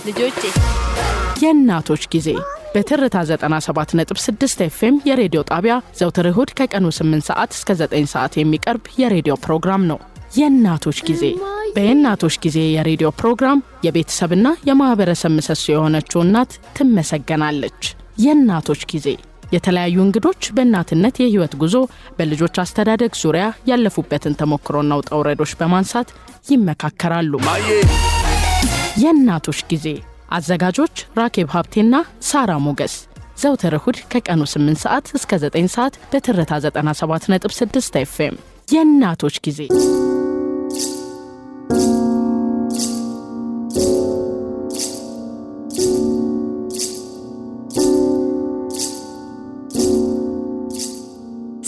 ልጆቼ የእናቶች ጊዜ በትርታ 97.6 FM የሬዲዮ ጣቢያ ዘውትር እሁድ ከቀኑ 8 ሰዓት እስከ 9 ሰዓት የሚቀርብ የሬዲዮ ፕሮግራም ነው። የእናቶች ጊዜ በእናቶች ጊዜ የሬዲዮ ፕሮግራም የቤተሰብና የማህበረሰብ ምሰሶ የሆነችው እናት ትመሰገናለች። የእናቶች ጊዜ የተለያዩ እንግዶች በእናትነት የህይወት ጉዞ በልጆች አስተዳደግ ዙሪያ ያለፉበትን ተሞክሮና ውጣ ውረዶች በማንሳት ይመካከራሉ። የእናቶች ጊዜ አዘጋጆች ራኬብ ሀብቴና ሳራ ሞገስ ዘውትር እሁድ ከቀኑ 8 ሰዓት እስከ 9 ሰዓት በትርታ 97.6 FM የእናቶች ጊዜ።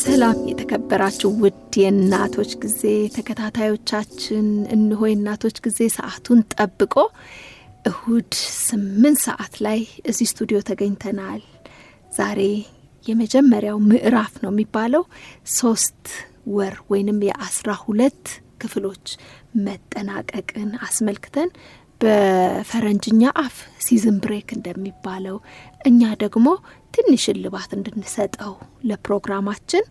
ሰላም የተከበራችሁ ውድ የእናቶች ጊዜ ተከታታዮቻችን፣ እንሆ የእናቶች ጊዜ ሰዓቱን ጠብቆ እሁድ 8 ሰዓት ላይ እዚህ ስቱዲዮ ተገኝተናል። ዛሬ የመጀመሪያው ምዕራፍ ነው የሚባለው 3 ወር ወይንም የ12 ክፍሎች መጠናቀቅን አስመልክተን በፈረንጅኛ አፍ ሲዝን ብሬክ እንደሚባለው እኛ ደግሞ ትንሽ ልባት እንድንሰጠው ለፕሮግራማችን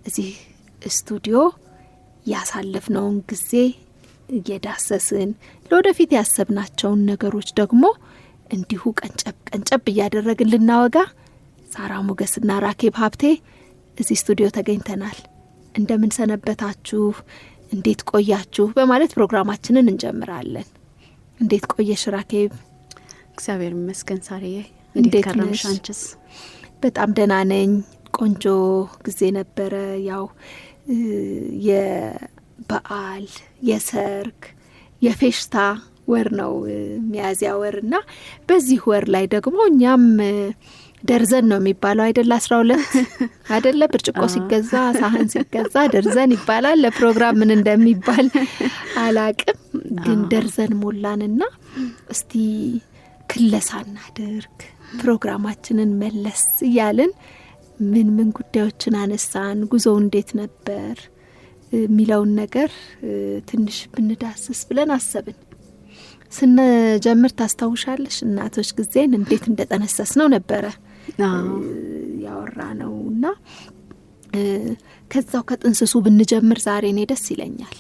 እዚህ ስቱዲዮ ያሳለፍነውን ጊዜ እየዳሰስን ለወደፊት ያሰብናቸውን ነገሮች ደግሞ እንዲሁ ቀንጨብ እያደረግን ልናወጋ ሳራ ሞገስና ራኬብ ሀብቴ እዚህ ስቱዲዮ ተገኝተናል። እንደምን ሰነበታችሁ? እንዴት ቆያችሁ? በማለት ፕሮግራማችንን እንጀምራለን። እንዴት ቆየሽ ራኬብ? እግዚአብሔር ይመስገን ሳሪዬ። እንዴት ከረምሽ አንቺስ? በጣም ደህና ነኝ። ቆንጆ ጊዜ ነበረ። ያው የበዓል የሰርግ የፌሽታ ወር ነው ሚያዝያ ወርና በዚህ ወር ላይ ደግሞ እኛም ደርዘን ነው የሚባለው አይደል? 12 አይደለ? ብርጭቆ ሲገዛ ሳህን ሲገዛ ደርዘን ይባላል። ለፕሮግራም ምን እንደሚባል አላቅም፣ ግን ደርዘን ሞላንና እስቲ ክለሳ እናድርግ፣ ፕሮግራማችንን መለስ እያልን ምን ጉዳዮችን አነሳን፣ ጉዞው እንዴት ነበር የሚለውን ነገር ትንሽ ብንዳስስ ብለን አሰብን። ስንጀምር ታስታውሻለሽ እናቶች ጊዜን እንዴት እንደጠነሰስ ነው ነበረ ያወራ ነውና ከዛው ከጥንስሱ ብንጀምር ዛሬ እኔ ደስ ይለኛል።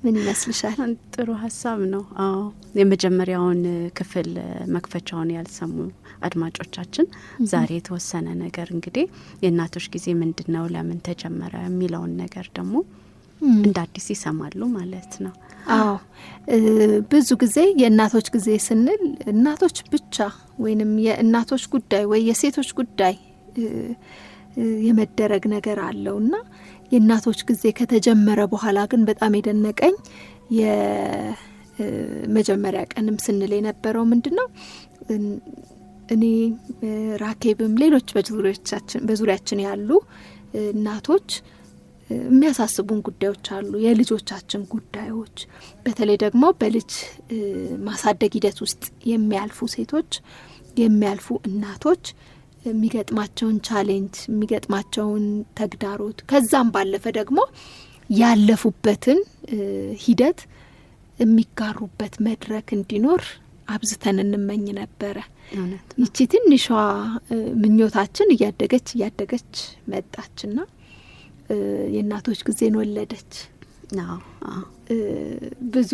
ምን ይመስልሻል? ጥሩ ሀሳብ ነው። አዎ የመጀመሪያውን ክፍል መክፈቻውን ያልሰሙ አድማጮቻችን ዛሬ የተወሰነ ነገር እንግዲህ የእናቶች ጊዜ ምንድነው፣ ለምን ተጀመረ የሚለውን ነገር ደግሞ እንደ አዲስ ይሰማሉ ማለት ነው። አዎ ብዙ ጊዜ የእናቶች ጊዜ ስንል እናቶች ብቻ ወይንም የእናቶች ጉዳይ ወይ የሴቶች ጉዳይ የመደረግ ነገር አለውና የእናቶች ጊዜ ከተጀመረ በኋላ ግን በጣም የደነቀኝ የመጀመሪያ ቀንም ስንል የነበረው ምንድነው፣ እኔ ራኬብም ሌሎች በዙሪያችን ያሉ እናቶች የሚያሳስቡን ጉዳዮች አሉ። የልጆቻችን ጉዳዮች፣ በተለይ ደግሞ በልጅ ማሳደግ ሂደት ውስጥ የሚያልፉ ሴቶች የሚያልፉ እናቶች የሚገጥማቸውን ቻሌንጅ የሚገጥማቸውን ተግዳሮት ከዛም ባለፈ ደግሞ ያለፉበትን ሂደት የሚጋሩበት መድረክ እንዲኖር አብዝተን እንመኝ ነበረ። ይቺ ትንሿ ምኞታችን እያደገች መጣችና የእናቶች ጊዜን ወለደች። ብዙ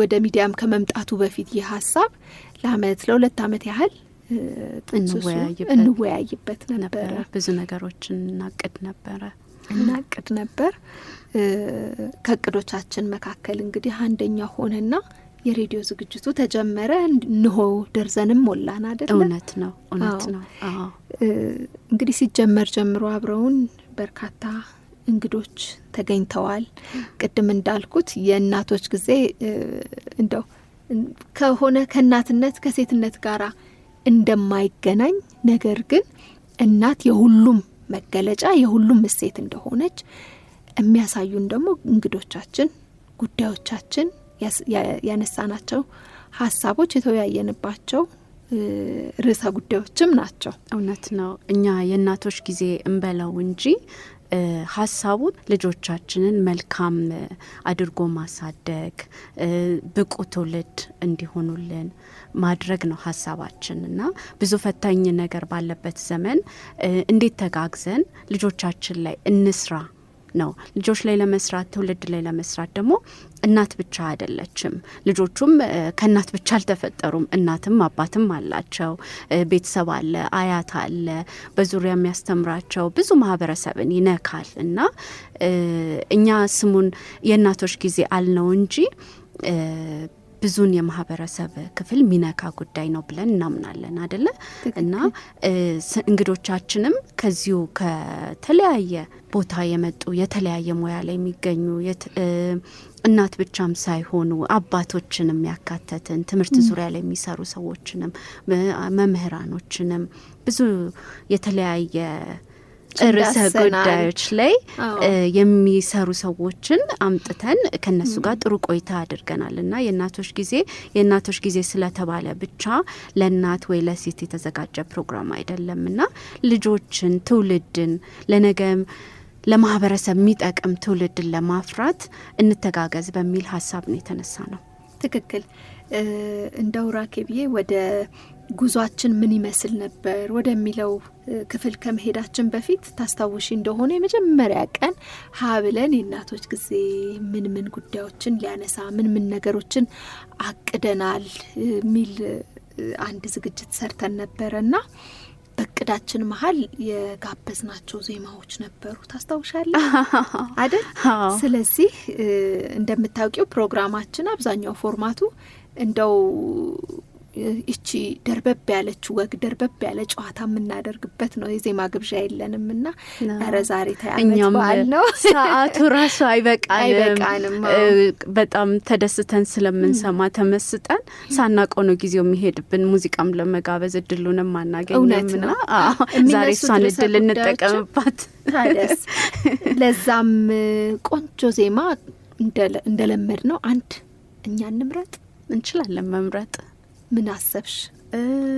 ወደ ሚዲያም ከመምጣቱ በፊት ይህ ሀሳብ ለ2 ዓመት ያህል እንወያይበት ነበረ። ብዙ ነገሮችን እናቅድ ነበር። ከእቅዶቻችን መካከል እንግዲህ አንደኛው ሆነና የሬዲዮ ዝግጅቱ ተጀመረ። እንሆ ደርዘንም ሞላን አይደል? እውነት ነው። እንግዲህ ሲጀመር ጀምሮ አብረውን በርካታ እንግዶች ተገኝተዋል። ቅድም እንዳልኩት የእናቶች ጊዜ እንደው ከሆነ ከእናትነት ከሴትነት ጋራ እንደማይገናኝ፣ ነገር ግን እናት የሁሉም መገለጫ የሁሉም እሴት እንደሆነች የሚያሳዩን ደግሞ እንግዶቻችን፣ ጉዳዮቻችን፣ ያነሳናቸው ሀሳቦች፣ የተወያየንባቸው ርዕሰ ጉዳዮችም ናቸው። እውነት ነው። እኛ የእናቶች ጊዜ እንበለው እንጂ ሀሳቡ ልጆቻችንን መልካም አድርጎ ማሳደግ ብቁ ትውልድ እንዲሆኑልን ማድረግ ነው ሀሳባችን እና ብዙ ፈታኝ ነገር ባለበት ዘመን እንዴት ተጋግዘን ልጆቻችን ላይ እንስራ ነው። ልጆች ላይ ለመስራት ትውልድ ላይ ለመስራት ደግሞ እናት ብቻ አይደለችም። ልጆቹም ከእናት ብቻ አልተፈጠሩም። እናትም አባትም አላቸው። ቤተሰብ አለ፣ አያት አለ፣ በዙሪያ የሚያስተምራቸው ብዙ ማህበረሰብን ይነካል እና እኛ ስሙን የእናቶች ጊዜ አልነው እንጂ ብዙን የማህበረሰብ ክፍል ሚነካ ጉዳይ ነው ብለን እናምናለን አይደለ? እና እንግዶቻችንም ከዚሁ ከተለያየ ቦታ የመጡ የተለያየ ሙያ ላይ የሚገኙ እናት ብቻም ሳይሆኑ አባቶችንም ያካተትን ትምህርት ዙሪያ ላይ የሚሰሩ ሰዎችንም መምህራኖችንም ብዙ የተለያየ ርዕሰ ጉዳዮች ላይ የሚሰሩ ሰዎችን አምጥተን ከነሱ ጋር ጥሩ ቆይታ አድርገናል እና የእናቶች ጊዜ ስለተባለ ብቻ ለእናት ወይ ለሴት የተዘጋጀ ፕሮግራም አይደለም እና ልጆችን ትውልድን ለነገም ለማህበረሰብ የሚጠቅም ትውልድን ለማፍራት እንተጋገዝ በሚል ሀሳብ ነው የተነሳ ነው። ትክክል። እንደው ራኬብዬ ወደ ጉዟችን ምን ይመስል ነበር ወደሚለው ክፍል ከመሄዳችን በፊት ታስታውሺ እንደሆነ የመጀመሪያ ቀን ሀብለን የእናቶች ጊዜ ምን ጉዳዮችን ሊያነሳ ምን ነገሮችን አቅደናል ሚል አንድ ዝግጅት ሰርተን ነበረና በቅዳችን መሀል የጋበዝናቸው ዜማዎች ነበሩ። ታስታውሻለሽ አይደል? ስለዚህ እንደምታውቂው ፕሮግራማችን አብዛኛው ፎርማቱ እንደው እቺ ደርበብ ያለች ወግ ደርበብ ያለ ጨዋታ የምናደርግበት ነው። የዜማ ግብዣ የለንም እና ኧረ ዛሬ ታያመት በዓል ነው። ሰዓቱ ራሱ አይበቃንም። በጣም ተደስተን ስለምንሰማ ተመስጠን ሳናውቀው ነው ጊዜው የሚሄድብን። ሙዚቃም ለመጋበዝ እድሉንም አናገኝምና ዛሬ እሷን እድል እንጠቀምባት። ታደስ ለዛም ቆንጆ ዜማ እንደለመድ ነው አንድ እኛ እንምረጥ። እንችላለን መምረጥ። ምን አሰብሽ?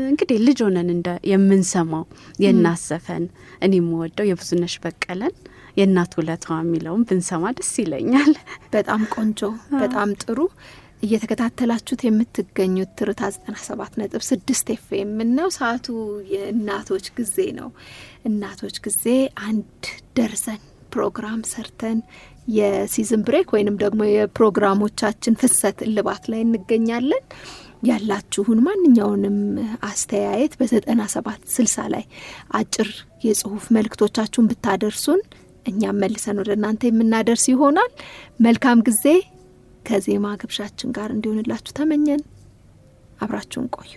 እንግዲህ ልጅ ሆነን የምንሰማው የእናት ዘፈን እኔ የምወደው የብዙነሽ በቀለን የእናት ውለታዋ የሚለውን ብንሰማ ደስ ይለኛል። በጣም ቆንጆ፣ በጣም ጥሩ። እየተከታተላችሁት የምትገኙት ትርታ 97.6 ኤፍኤም ነው። ሰዓቱ የእናቶች ጊዜ ነው። እናቶች ጊዜ አንድ ደርዘን ፕሮግራም ሰርተን የሲዝን ብሬክ ወይንም ደግሞ የፕሮግራሞቻችን ፍሰት እልባት ላይ እንገኛለን። ያላችሁን ማንኛውንም አስተያየት በ9760 ላይ አጭር የጽሁፍ መልእክቶቻችሁን ብታደርሱን እኛም መልሰን ወደ እናንተ የምናደርስ ይሆናል። መልካም ጊዜ ከዜማ ግብዣችን ጋር እንዲሆንላችሁ ተመኘን። አብራችሁን ቆዩ።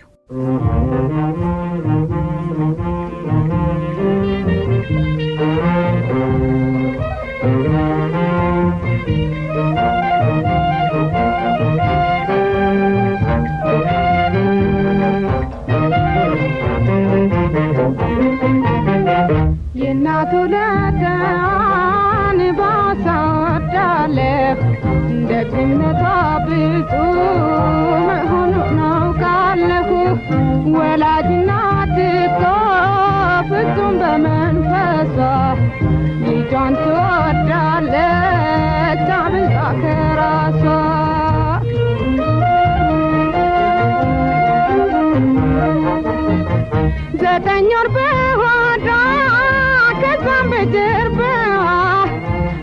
የእናቱ ለታን ባሳወዳለሁ ደግነቷ ብዙ መሆኑን አውቃለሁ። ወላጅ እናት እኮ ፍጹም በመንፈሷ ልጇን ትወዳለች አብልጣ ከራሷ። ዘጠኝ ወር በሆዷ ከዛም በጀርባዋ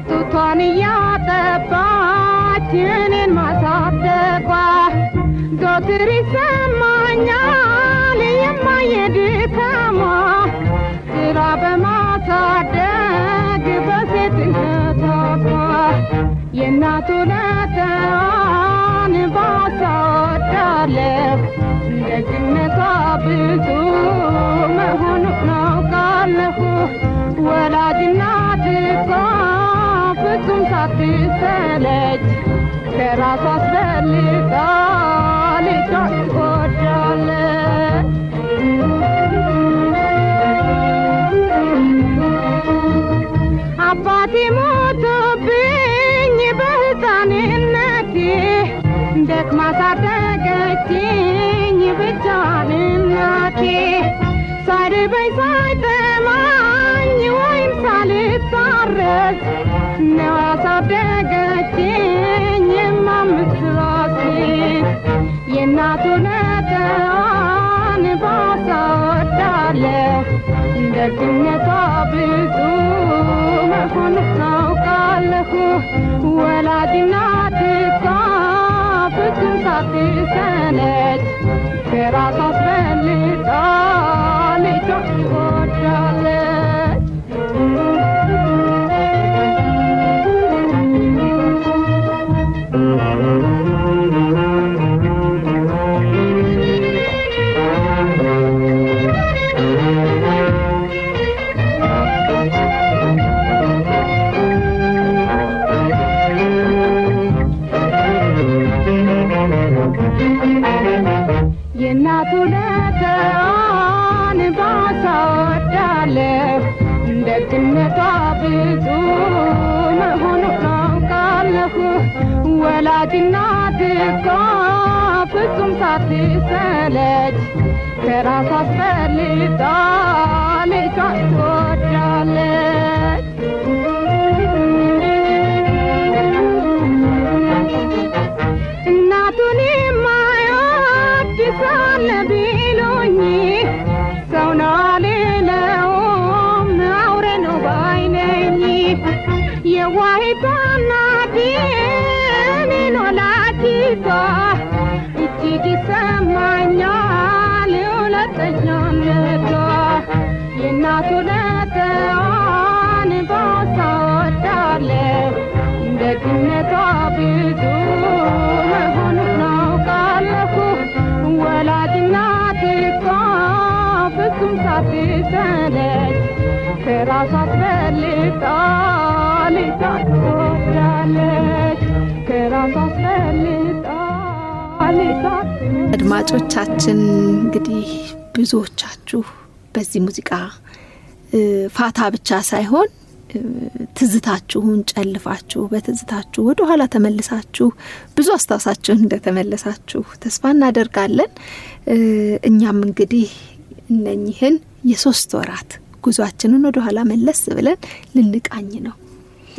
ጡቷን እያጠባች እኔን ማሳደጓ ዘወትር ይሰማኛል የማየ ድካሟ ስራ በማሳደግ በሴትነቷ የእናቱ ለታን ባሳወዳለሁ ደግነቷ ብዙ መሆኑን አውቃለሁ። ወላጅ እናት እኮ ፍጹም ሳትሰለች ከራሷ አስበልጣ ልጇን ትወዳለች። አባቴ ሞቶብኝ በሕፃንነቴ ደክማ ሳደገችኝ ብቻዋን እናቴ። ሳይርበኝ ሳይጠማኝ ወይም ሳልጠማ ሳይታረስ ነው ያሳደገችኝ የማምስራሴን የእናቱ ነጠዋን ባሳወዳለሁ ደግነቷ ብዙ መሆኑ ታውቃለሁ ወላጅ እናት እሷ ፍጹም ሳትሰለች ከራሷ አስበልጣ ልጇን ትወዳለች የእናቱ ነጠዋን ባሳወዳለሁ ደግነቷ ብዙ መሆኑን አውቃለሁ ወላጅ እናት እኮ ፍጹም ሳትሰለች ከራሷ አስበልጣ ልጇን ትወዳለች እናቱን ሳለ ቢሉኝ ሰው ነው አልለውም አውሬ ነው ባይነኝ የዋሂቷ እናቴ እኔን ወላዲቷ እጅግ ይሰማኛል ሁለተኛነቷ የእናቱ ነጠዋን ባሳወዳለሁ ደግነቷ ብዙ መሆኑን አውቃለሁ ወላጅ እናት እኮ ፍጹም ሳትሰለች ከራሷ አስበልጣ ልጇን ትወዳለች ከራሷ አስበልጣ ልጇን አድማጮቻችን እንግዲህ ብዙዎቻችሁ በዚህ ሙዚቃ ፋታ ብቻ ሳይሆን ትዝታችሁን ጨልፋችሁ በትዝታችሁ ወደ ኋላ ተመልሳችሁ ብዙ አስታውሳችሁ እንደተመለሳችሁ ተስፋ እናደርጋለን እኛም እንግዲህ እነኚህን የ3 ወራት ጉዟችንን ወደ ኋላ መለስ ብለን ልንቃኝ ነው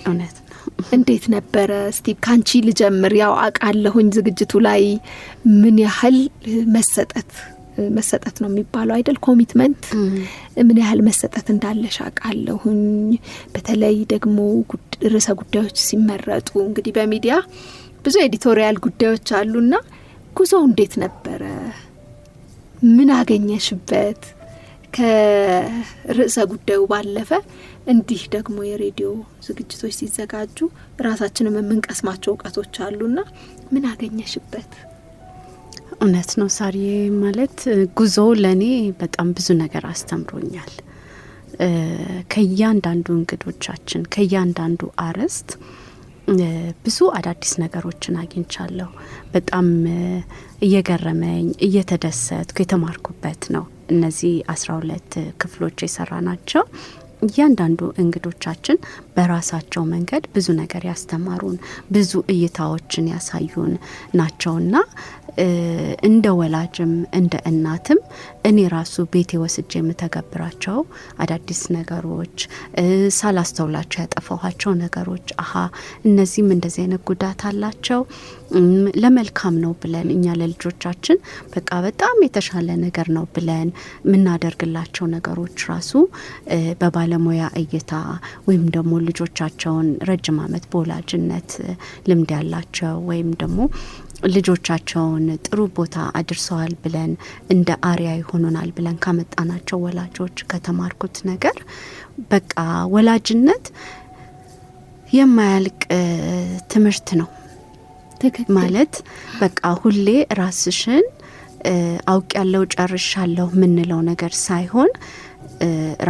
እውነት ነው እንዴት ነበረ እስቲ ካንቺ ልጀምር ያው አቃለሁኝ ዝግጅቱ ላይ ምን ያህል መሰጠት ነው የሚባለው አይደል ኮሚትመንት ምን ያህል መሰጠት እንዳለሽ አቃለሁኝ በተለይ ደግሞ ርዕሰ ጉዳዮች ሲመረጡ እንግዲህ በሚዲያ ብዙ ኤዲቶሪያል ጉዳዮች አሉና ጉዞው እንዴት ነበረ ምን አገኘሽበት ከርዕሰ ጉዳዩ ባለፈ እንዲህ ደግሞ የሬዲዮ ዝግጅቶች ሲዘጋጁ ራሳችንን የምንቀስማቸው እውቀቶች አሉና ምን አገኘሽበት እውነት ነው ሳሪዬ ማለት ጉዞ ለኔ በጣም ብዙ ነገር አስተምሮኛል ከያንዳንዱ እንግዶቻችን ከያንዳንዱ አርዕስት ብዙ አዳዲስ ነገሮችን አግኝቻለሁ በጣም እየገረመኝ እየተደሰትኩ የተማርኩበት ነው እነዚህ 12 ክፍሎች የሰራናቸው እያንዳንዱ እንግዶቻችን በራሳቸው መንገድ ብዙ ነገር ያስተማሩን ብዙ እይታዎችን ያሳዩን ናቸውና እንደ ወላጅም እንደ እናትም እኔ ራሱ ቤቴ ወስጄ የምተገብራቸው አዳዲስ ነገሮች ሳላስተውላቸው ያጠፋኋቸው ነገሮች አሃ እነዚህም እንደዚህ አይነት ጉዳት አላቸው ለመልካም ነው ብለን እኛ ለልጆቻችን በቃ በጣም የተሻለ ነገር ነው ብለን ምናደርግላቸው ነገሮች ራሱ በባለሙያ እይታ ወይም ደግሞ ልጆቻቸውን ረጅም ዓመት በወላጅነት ልምድ ያላቸው ወይም ደግሞ ልጆቻቸውን ጥሩ ቦታ አድርሰዋል ብለን እንደ አሪያ ይሆኑናል ብለን ካመጣናቸው ወላጆች ከተማርኩት ነገር በቃ ወላጅነት የማያልቅ ትምህርት ነው ማለት በቃ ሁሌ ራስሽን አውቅ ያለው ጨርሻለሁ ምንለው ነገር ሳይሆን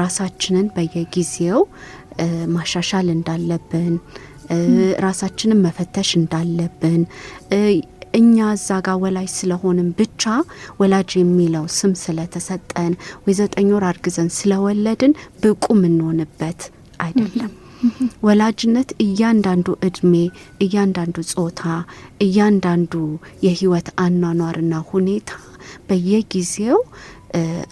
ራሳችንን በየጊዜው ማሻሻል እንዳለብን ራሳችንን መፈተሽ እንዳለብን እኛ ዛጋ ወላጅ ስለሆንም ብቻ ወላጅ የሚለው ስም ስለተሰጠን ወይ 9 ወር አርግዘን ስለወለድን ብቁ ምንሆንበት አይደለም ወላጅነት እያንዳንዱ እድሜ እያንዳንዱ ጾታ እያንዳንዱ የህይወት አኗኗርና ሁኔታ በየጊዜው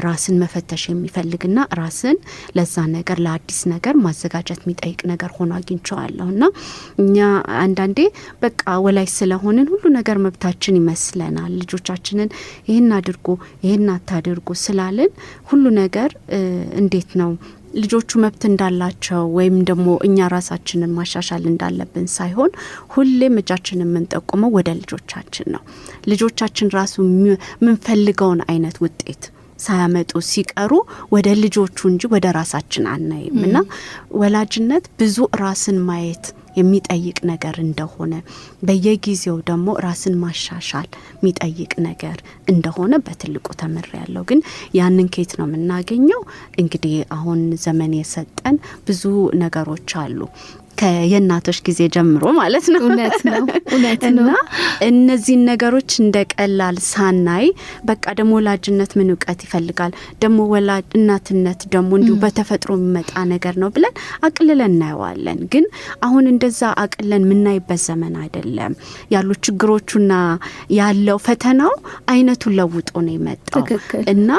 ራስን መፈተሽ የሚፈልግና ራስን ለዛ ነገር ለአዲስ ነገር ማዘጋጀት የሚጠይቅ ነገር ሆኖ አግኝቼዋለሁና እኛ አንዳንዴ በቃ ወላጅ ስለሆንን ሁሉ ነገር መብታችን ይመስለናል። ልጆቻችንን ይሄን አድርጉ ይሄን አታድርጉ ስላልን ሁሉ ነገር እንዴት ነው ልጆቹ መብት እንዳላቸው ወይም ደግሞ እኛ ራሳችንን ማሻሻል እንዳለብን ሳይሆን ሁሌም እጃችንን የምንጠቁመው ወደ ልጆቻችን ነው። ልጆቻችን ራሱ የምንፈልገውን አይነት ውጤት ሳያመጡ ሲቀሩ ወደ ልጆቹ እንጂ ወደ ራሳችን አናይም እና ወላጅነት ብዙ ራስን ማየት የሚጠይቅ ነገር እንደሆነ በየጊዜው ደግሞ ራስን ማሻሻል የሚጠይቅ ነገር እንደሆነ በትልቁ ተምሬያለሁ። ግን ያንን ከየት ነው የምናገኘው? እንግዲህ አሁን ዘመን የሰጠን ብዙ ነገሮች አሉ ከየናቶች ጊዜ ጀምሮ ማለት ነው። እውነት ነው። እና እነዚህን ነገሮች እንደ ቀላል ሳናይ በቃ ደግሞ ወላጅነት ምን እውቀት ይፈልጋል ደግሞ ወላጅ እናትነት ደግሞ እንዲሁ በተፈጥሮ የሚመጣ ነገር ነው ብለን አቅልለን እናየዋለን። ግን አሁን እንደዛ አቅልለን የምናይበት ዘመን አይደለም። ያሉ ችግሮቹና ያለው ፈተናው አይነቱን ለውጦ ነው የመጣው እና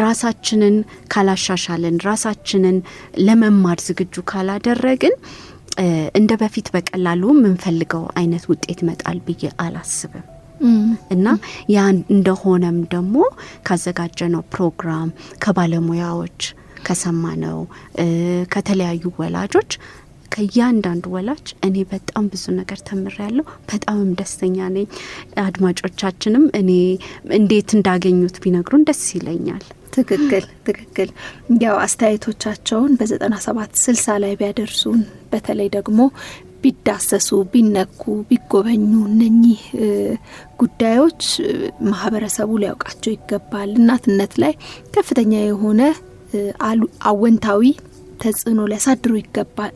ራሳችንን ካላሻሻልን ራሳችንን ለመማር ዝግጁ ካላደረግን እንደ በፊት በቀላሉ የምንፈልገው አይነት ውጤት ይመጣል ብዬ አላስብም። እና ያ እንደሆነም ደግሞ ካዘጋጀነው ፕሮግራም ከባለሙያዎች ከሰማነው ከተለያዩ ወላጆች ከያንዳንዱ ወላጅ እኔ በጣም ብዙ ነገር ተምሬያለሁ። በጣምም ደስተኛ ነኝ። አድማጮቻችንም እኔ እንዴት እንዳገኙት ቢነግሩን ደስ ይለኛል። ትክክል። ያው አስተያየቶቻቸውን በ9760 ላይ ቢያደርሱን በተለይ ደግሞ ቢዳሰሱ ቢነኩ ቢጎበኙ እነኚህ ጉዳዮች ማህበረሰቡ ሊያውቃቸው ይገባል። እናትነት ላይ ከፍተኛ የሆነ አወንታዊ ተጽዕኖ ሊያሳድሩ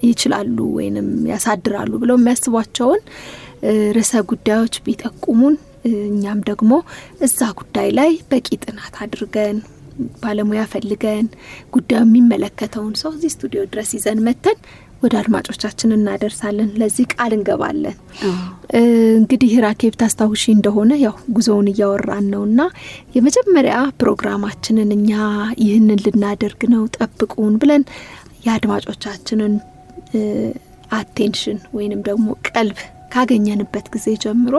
ይችላሉ ወይንም ያሳድራሉ ብለው የሚያስቧቸውን ርዕሰ ጉዳዮች ቢጠቁሙን እኛም ደግሞ እዛ ጉዳይ ላይ በቂ ጥናት አድርገን ባለሙያ ፈልገን ጉዳዩ የሚመለከተውን ሰው እዚህ ስቱዲዮ ድረስ ይዘን መተን ወደ አድማጮቻችን እናደርሳለን። ለዚህ ቃል እንገባለን። እንግዲህ ራኬብ ታስታውሺ እንደሆነ ያው ጉዞውን እያወራን ነውና የመጀመሪያ ፕሮግራማችንን እኛ ይህንን ልናደርግ ነው ጠብቁን ብለን የአድማጮቻችንን አቴንሽን ወይንም ደግሞ ቀልብ ካገኘንበት ጊዜ ጀምሮ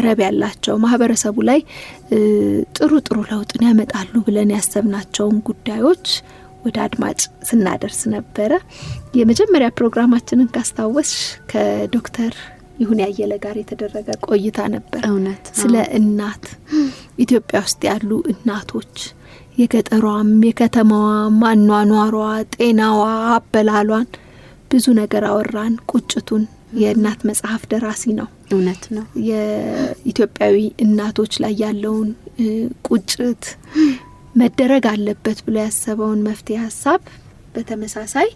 ረብ ያላቸው ማህበረሰቡ ላይ ጥሩ ለውጥን ያመጣሉ ብለን ያሰብናቸውን ጉዳዮች ወደ አድማጭ ስናደርስ ነበረ። የመጀመሪያ ፕሮግራማችንን ካስታወስሽ ከዶክተር ይሁን ያየለ ጋር የተደረገ ቆይታ ነበር። እውነት ስለ እናት ኢትዮጵያ ውስጥ ያሉ እናቶች የገጠሯም የከተማዋም አኗኗሯ፣ ጤናዋ፣ አበላሏን ብዙ ነገር አወራን። ቁጭቱን የእናት መጽሐፍ ደራሲ ነው። እውነት ነው። የኢትዮጵያዊ እናቶች ላይ ያለውን ቁጭት መደረግ አለበት ብሎ ያሰበውን መፍትሄ ሀሳብ በተመሳሳይ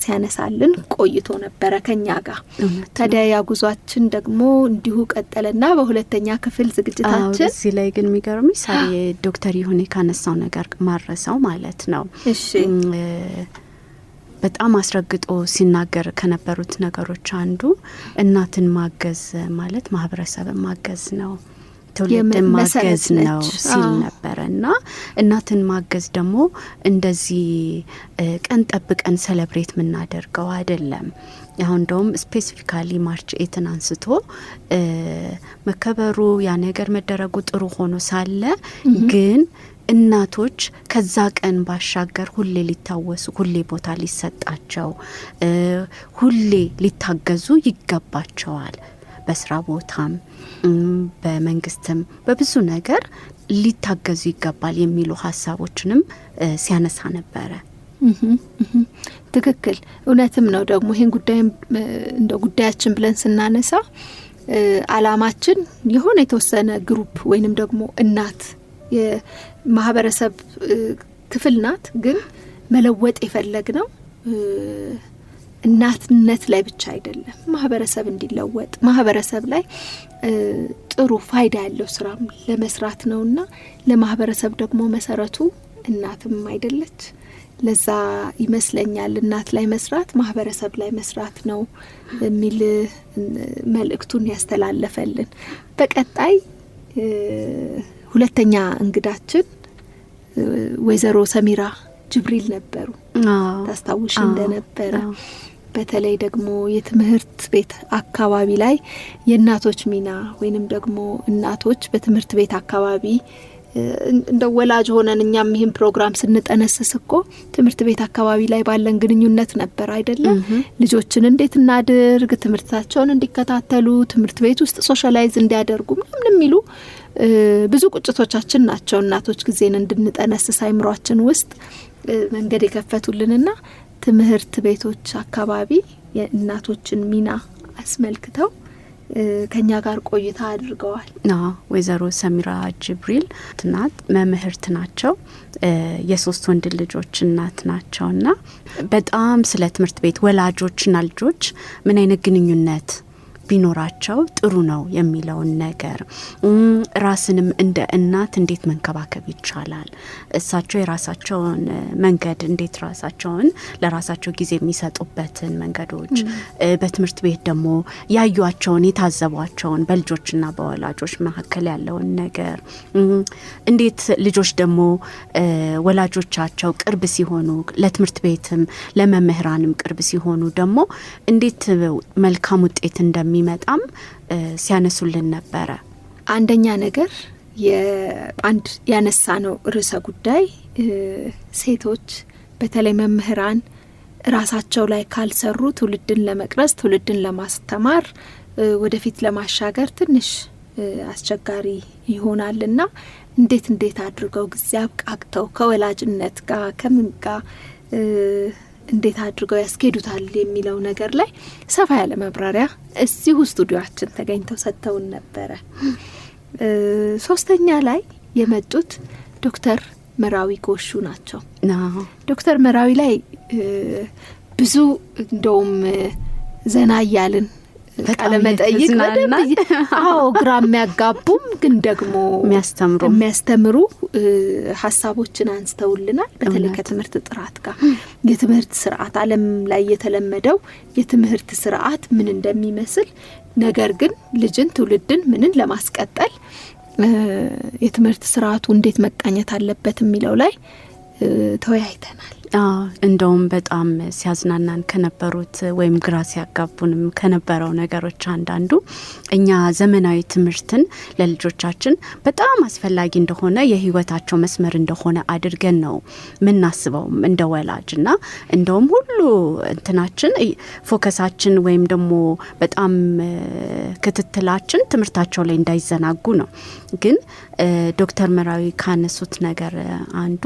ሲያነሳልን ቆይቶ ነበረ ከኛ ጋር። ታዲያ ያ ጉዟችን ደግሞ እንዲሁ ቀጠለና በሁለተኛ ክፍል ዝግጅታችን እዚህ ላይ ግን የሚገርም ሳሪ ዶክተር ይሁኔ ካነሳው ነገር ማረሳው ማለት ነው። እሺ በጣም አስረግጦ ሲናገር ከነበሩት ነገሮች አንዱ እናትን ማገዝ ማለት ማህበረሰብን ማገዝ ነው፣ ትውልድን ማገዝ ነው ሲል ነበረና እናትን ማገዝ ደግሞ እንደዚህ ቀን ጠብቀን ሴሌብሬት የምናደርገው አይደለም። አሁን እንደውም ስፔሲፊካሊ ማርች 8 አንስቶ መከበሩ ያ ነገር መደረጉ ጥሩ ሆኖ ሳለ ግን እናቶች ከዛ ቀን ባሻገር ሁሌ ሊታወሱ፣ ሁሌ ቦታ ሊሰጣቸው፣ ሁሌ ሊታገዙ ይገባቸዋል። በስራ ቦታም በመንግስትም በብዙ ነገር ሊታገዙ ይገባል የሚሉ ሀሳቦችንም ሲያነሳ ነበረ። ትክክል፣ እውነትም ነው። ደግሞ ይህን ጉዳይ እንደ ጉዳያችን ብለን ስናነሳ አላማችን የሆነ የተወሰነ ግሩፕ ወይንም ደግሞ እናት የማህበረሰብ ክፍል ናት፣ ግን መለወጥ የፈለግነው እናትነት ላይ ብቻ አይደለም። ማህበረሰብ እንዲለወጥ ማህበረሰብ ላይ ጥሩ ፋይዳ ያለው ስራ ለመስራት ነውና ለማህበረሰብ ደግሞ መሰረቱ እናትም አይደለች። ለዛ ይመስለኛል እናት ላይ መስራት ማህበረሰብ ላይ መስራት ነው የሚል መልእክቱን ያስተላለፈልን። በቀጣይ ሁለተኛ እንግዳችን ወይዘሮ ሰሚራ ጅብሪል ነበሩ ታስታውሽ እንደነበረ። በተለይ ደግሞ የትምህርት ቤት አካባቢ ላይ የእናቶች ሚና ወይንም ደግሞ እናቶች በትምህርት ቤት አካባቢ እንደ ወላጅ ሆነን እኛም ይህን ፕሮግራም ስንጠነስስ እኮ ትምህርት ቤት አካባቢ ላይ ባለን ግንኙነት ነበር አይደለም? ልጆችን እንዴት እናድርግ፣ ትምህርታቸውን እንዲከታተሉ፣ ትምህርት ቤት ውስጥ ሶሻላይዝ እንዲያደርጉ ምንም የሚሉ ብዙ ቁጭቶቻችን ናቸው እናቶች ጊዜን እንድንጠነስስ አይምሯችን ውስጥ መንገድ የከፈቱልንና ትምህርት ቤቶች አካባቢ የእናቶችን ሚና አስመልክተው ከኛ ጋር ቆይታ አድርገዋል። ወይዘሮ ሰሚራ ጅብሪል እናት መምህርት ናቸው። የሶስት ወንድ ልጆች እናት ናቸውና በጣም ስለ ትምህርት ቤት ወላጆችና ልጆች ምን አይነት ግንኙነት ቢኖራቸው ጥሩ ነው የሚለውን ነገር ራስንም እንደ እናት እንዴት መንከባከብ ይቻላል፣ እሳቸው የራሳቸውን መንገድ እንዴት ራሳቸውን ለራሳቸው ጊዜ የሚሰጡበትን መንገዶች በትምህርት ቤት ደግሞ ያዩዋቸውን የታዘቧቸውን በልጆችና በወላጆች መካከል ያለውን ነገር እንዴት ልጆች ደግሞ ወላጆቻቸው ቅርብ ሲሆኑ ለትምህርት ቤትም ለመምህራንም ቅርብ ሲሆኑ ደግሞ እንዴት መልካም ውጤት እንደሚመጣም ሲያነሱልን ነበረ። አንደኛ ነገር አንድ ያነሳ ነው ርዕሰ ጉዳይ ሴቶች በተለይ መምህራን ራሳቸው ላይ ካልሰሩ ትውልድን ለመቅረጽ ትውልድን ለማስተማር ወደፊት ለማሻገር ትንሽ አስቸጋሪ ይሆናልና እንዴት አድርገው ጊዜ አብቃቅተው ከወላጅነት ጋር ከምን ጋር እንዴት አድርገው ያስኬዱታል የሚለው ነገር ላይ ሰፋ ያለ ማብራሪያ እዚሁ ስቱዲዮአችን ተገኝተው ሰጥተውን ነበረ። ሶስተኛ ላይ የመጡት ዶክተር መራዊ ጎሹ ናቸው። ዶክተር መራዊ ላይ ብዙ እንደውም ዘና እያልን ቃለ መጠይቅ ግራ የሚያጋቡም ግን ደግሞ የሚያስተምሩ ሀሳቦችን አንስተውልናል። በተለይ ከትምህርት ጥራት ጋር የትምህርት ስርዓት ዓለም ላይ የተለመደው የትምህርት ስርዓት ምን እንደሚመስል ነገር ግን ልጅን ትውልድን ምንን ለማስቀጠል የትምህርት ስርዓቱ እንዴት መቃኘት አለበት የሚለው ላይ ተወያይተናል። እንደውም በጣም ሲያዝናናን ከነበሩት ወይም ግራ ሲያጋቡንም ከነበረው ነገሮች አንዳንዱ እኛ ዘመናዊ ትምህርትን ለልጆቻችን በጣም አስፈላጊ እንደሆነ የህይወታቸው መስመር እንደሆነ አድርገን ነው ምናስበው እንደ ወላጅና እንደውም ሁሉ እንትናችን ፎከሳችን ወይም ደግሞ በጣም ክትትላችን ትምህርታቸው ላይ እንዳይዘናጉ ነው። ግን ዶክተር መራዊ ካነሱት ነገር አንዱ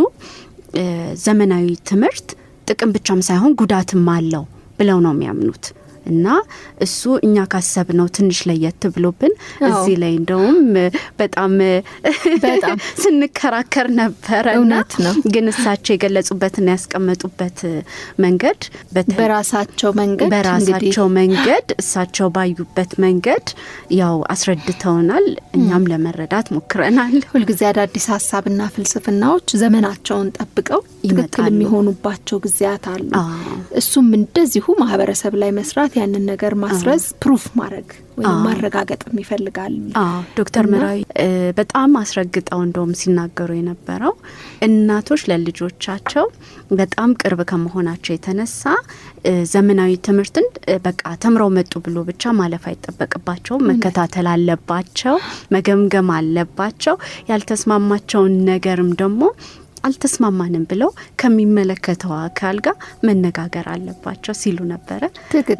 ዘመናዊ ትምህርት ጥቅም ብቻም ሳይሆን ጉዳትም አለው ብለው ነው የሚያምኑት እና እሱ እኛ ካሰብነው ትንሽ ለየት ብሎብን እዚህ ላይ እንደውም በጣም ስንከራከር ነበረና ግን እሳቸው የገለጹበትና ያስቀመጡበት መንገድ በራሳቸው መንገድ እሳቸው ባዩበት መንገድ ያው አስረድተውናል። እኛም ለመረዳት ሞክረናል። ሁልጊዜ አዳዲስ ሀሳብና ፍልስፍናዎች ዘመናቸውን ጠብቀው ትክክል የሚሆኑባቸው ጊዜያት አሉ። እሱም እንደዚሁ ማህበረሰብ ላይ መስራት ያንን ነገር ማስረጽ ፕሩፍ ማድረግ ወይም ማረጋገጥ ይፈልጋል። ዶክተር መራዊ በጣም አስረግጠው እንደውም ሲናገሩ የነበረው እናቶች ለልጆቻቸው በጣም ቅርብ ከመሆናቸው የተነሳ ዘመናዊ ትምህርትን በቃ ተምረው መጡ ብሎ ብቻ ማለፍ አይጠበቅባቸው፣ መከታተል አለባቸው፣ መገምገም አለባቸው። ያልተስማማቸውን ነገርም ደግሞ አልተስማማንም ብለው ከሚመለከተው አካል ጋር መነጋገር አለባቸው ሲሉ ነበረ።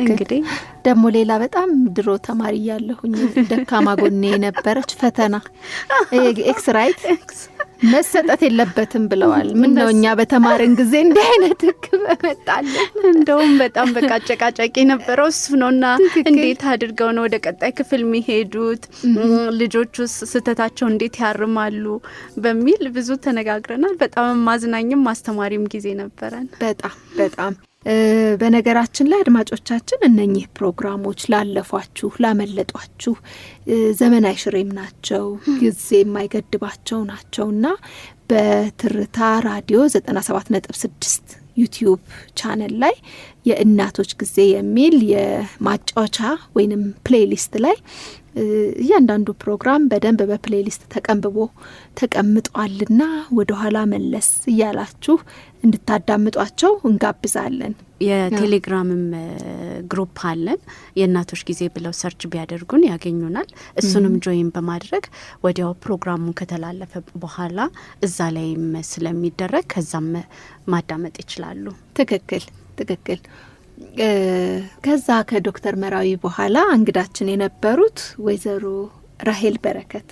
እንግዲህ ደግሞ ሌላ በጣም ድሮ ተማሪ ያለሁኝ ደካማ ጎኔ የነበረች ፈተና ኤክስ መሰጠት የለበትም ብለዋል። ምን ነው እኛ በተማርን ጊዜ እንዲህ አይነት ህግ በመጣለን። እንደውም በጣም በቃ አጨቃጫቂ ነበረው እሱ ነውና እንዴት አድርገው ነው ወደ ቀጣይ ክፍል የሚሄዱት፣ ልጆቹ ስህተታቸው እንዴት ያርማሉ በሚል ብዙ ተነጋግረናል። በጣም ማዝናኝም ማስተማሪም ጊዜ ነበረን። በጣም በነገራችን ላይ አድማጮቻችን እነኚህ ፕሮግራሞች ላለፏችሁ ላመለጧችሁ ዘመናዊ ሽሬም ናቸው፣ ጊዜ የማይገድባቸው ናቸውና በትርታ ራዲዮ 97.6 ዩቲዩብ ቻነል ላይ የእናቶች ጊዜ የሚል የማጫወቻ ወይንም ፕሌሊስት ላይ እያንዳንዱ ፕሮግራም በደንብ በፕሌሊስት ተቀንብቦ ተቀምጧልና ወደ ኋላ መለስ እያላችሁ እንድታዳምጧቸው እንጋብዛለን። የቴሌግራምም ግሩፕ አለን። የእናቶች ጊዜ ብለው ሰርች ቢያደርጉን ያገኙናል። እሱንም ጆይን በማድረግ ወዲያው ፕሮግራሙ ከተላለፈ በኋላ እዛ ላይም ስለሚደረግ ከዛም ማዳመጥ ይችላሉ። ትክክል። ከዛ ከዶክተር መራዊ በኋላ እንግዳችን የነበሩት ወይዘሮ ራሄል በረከት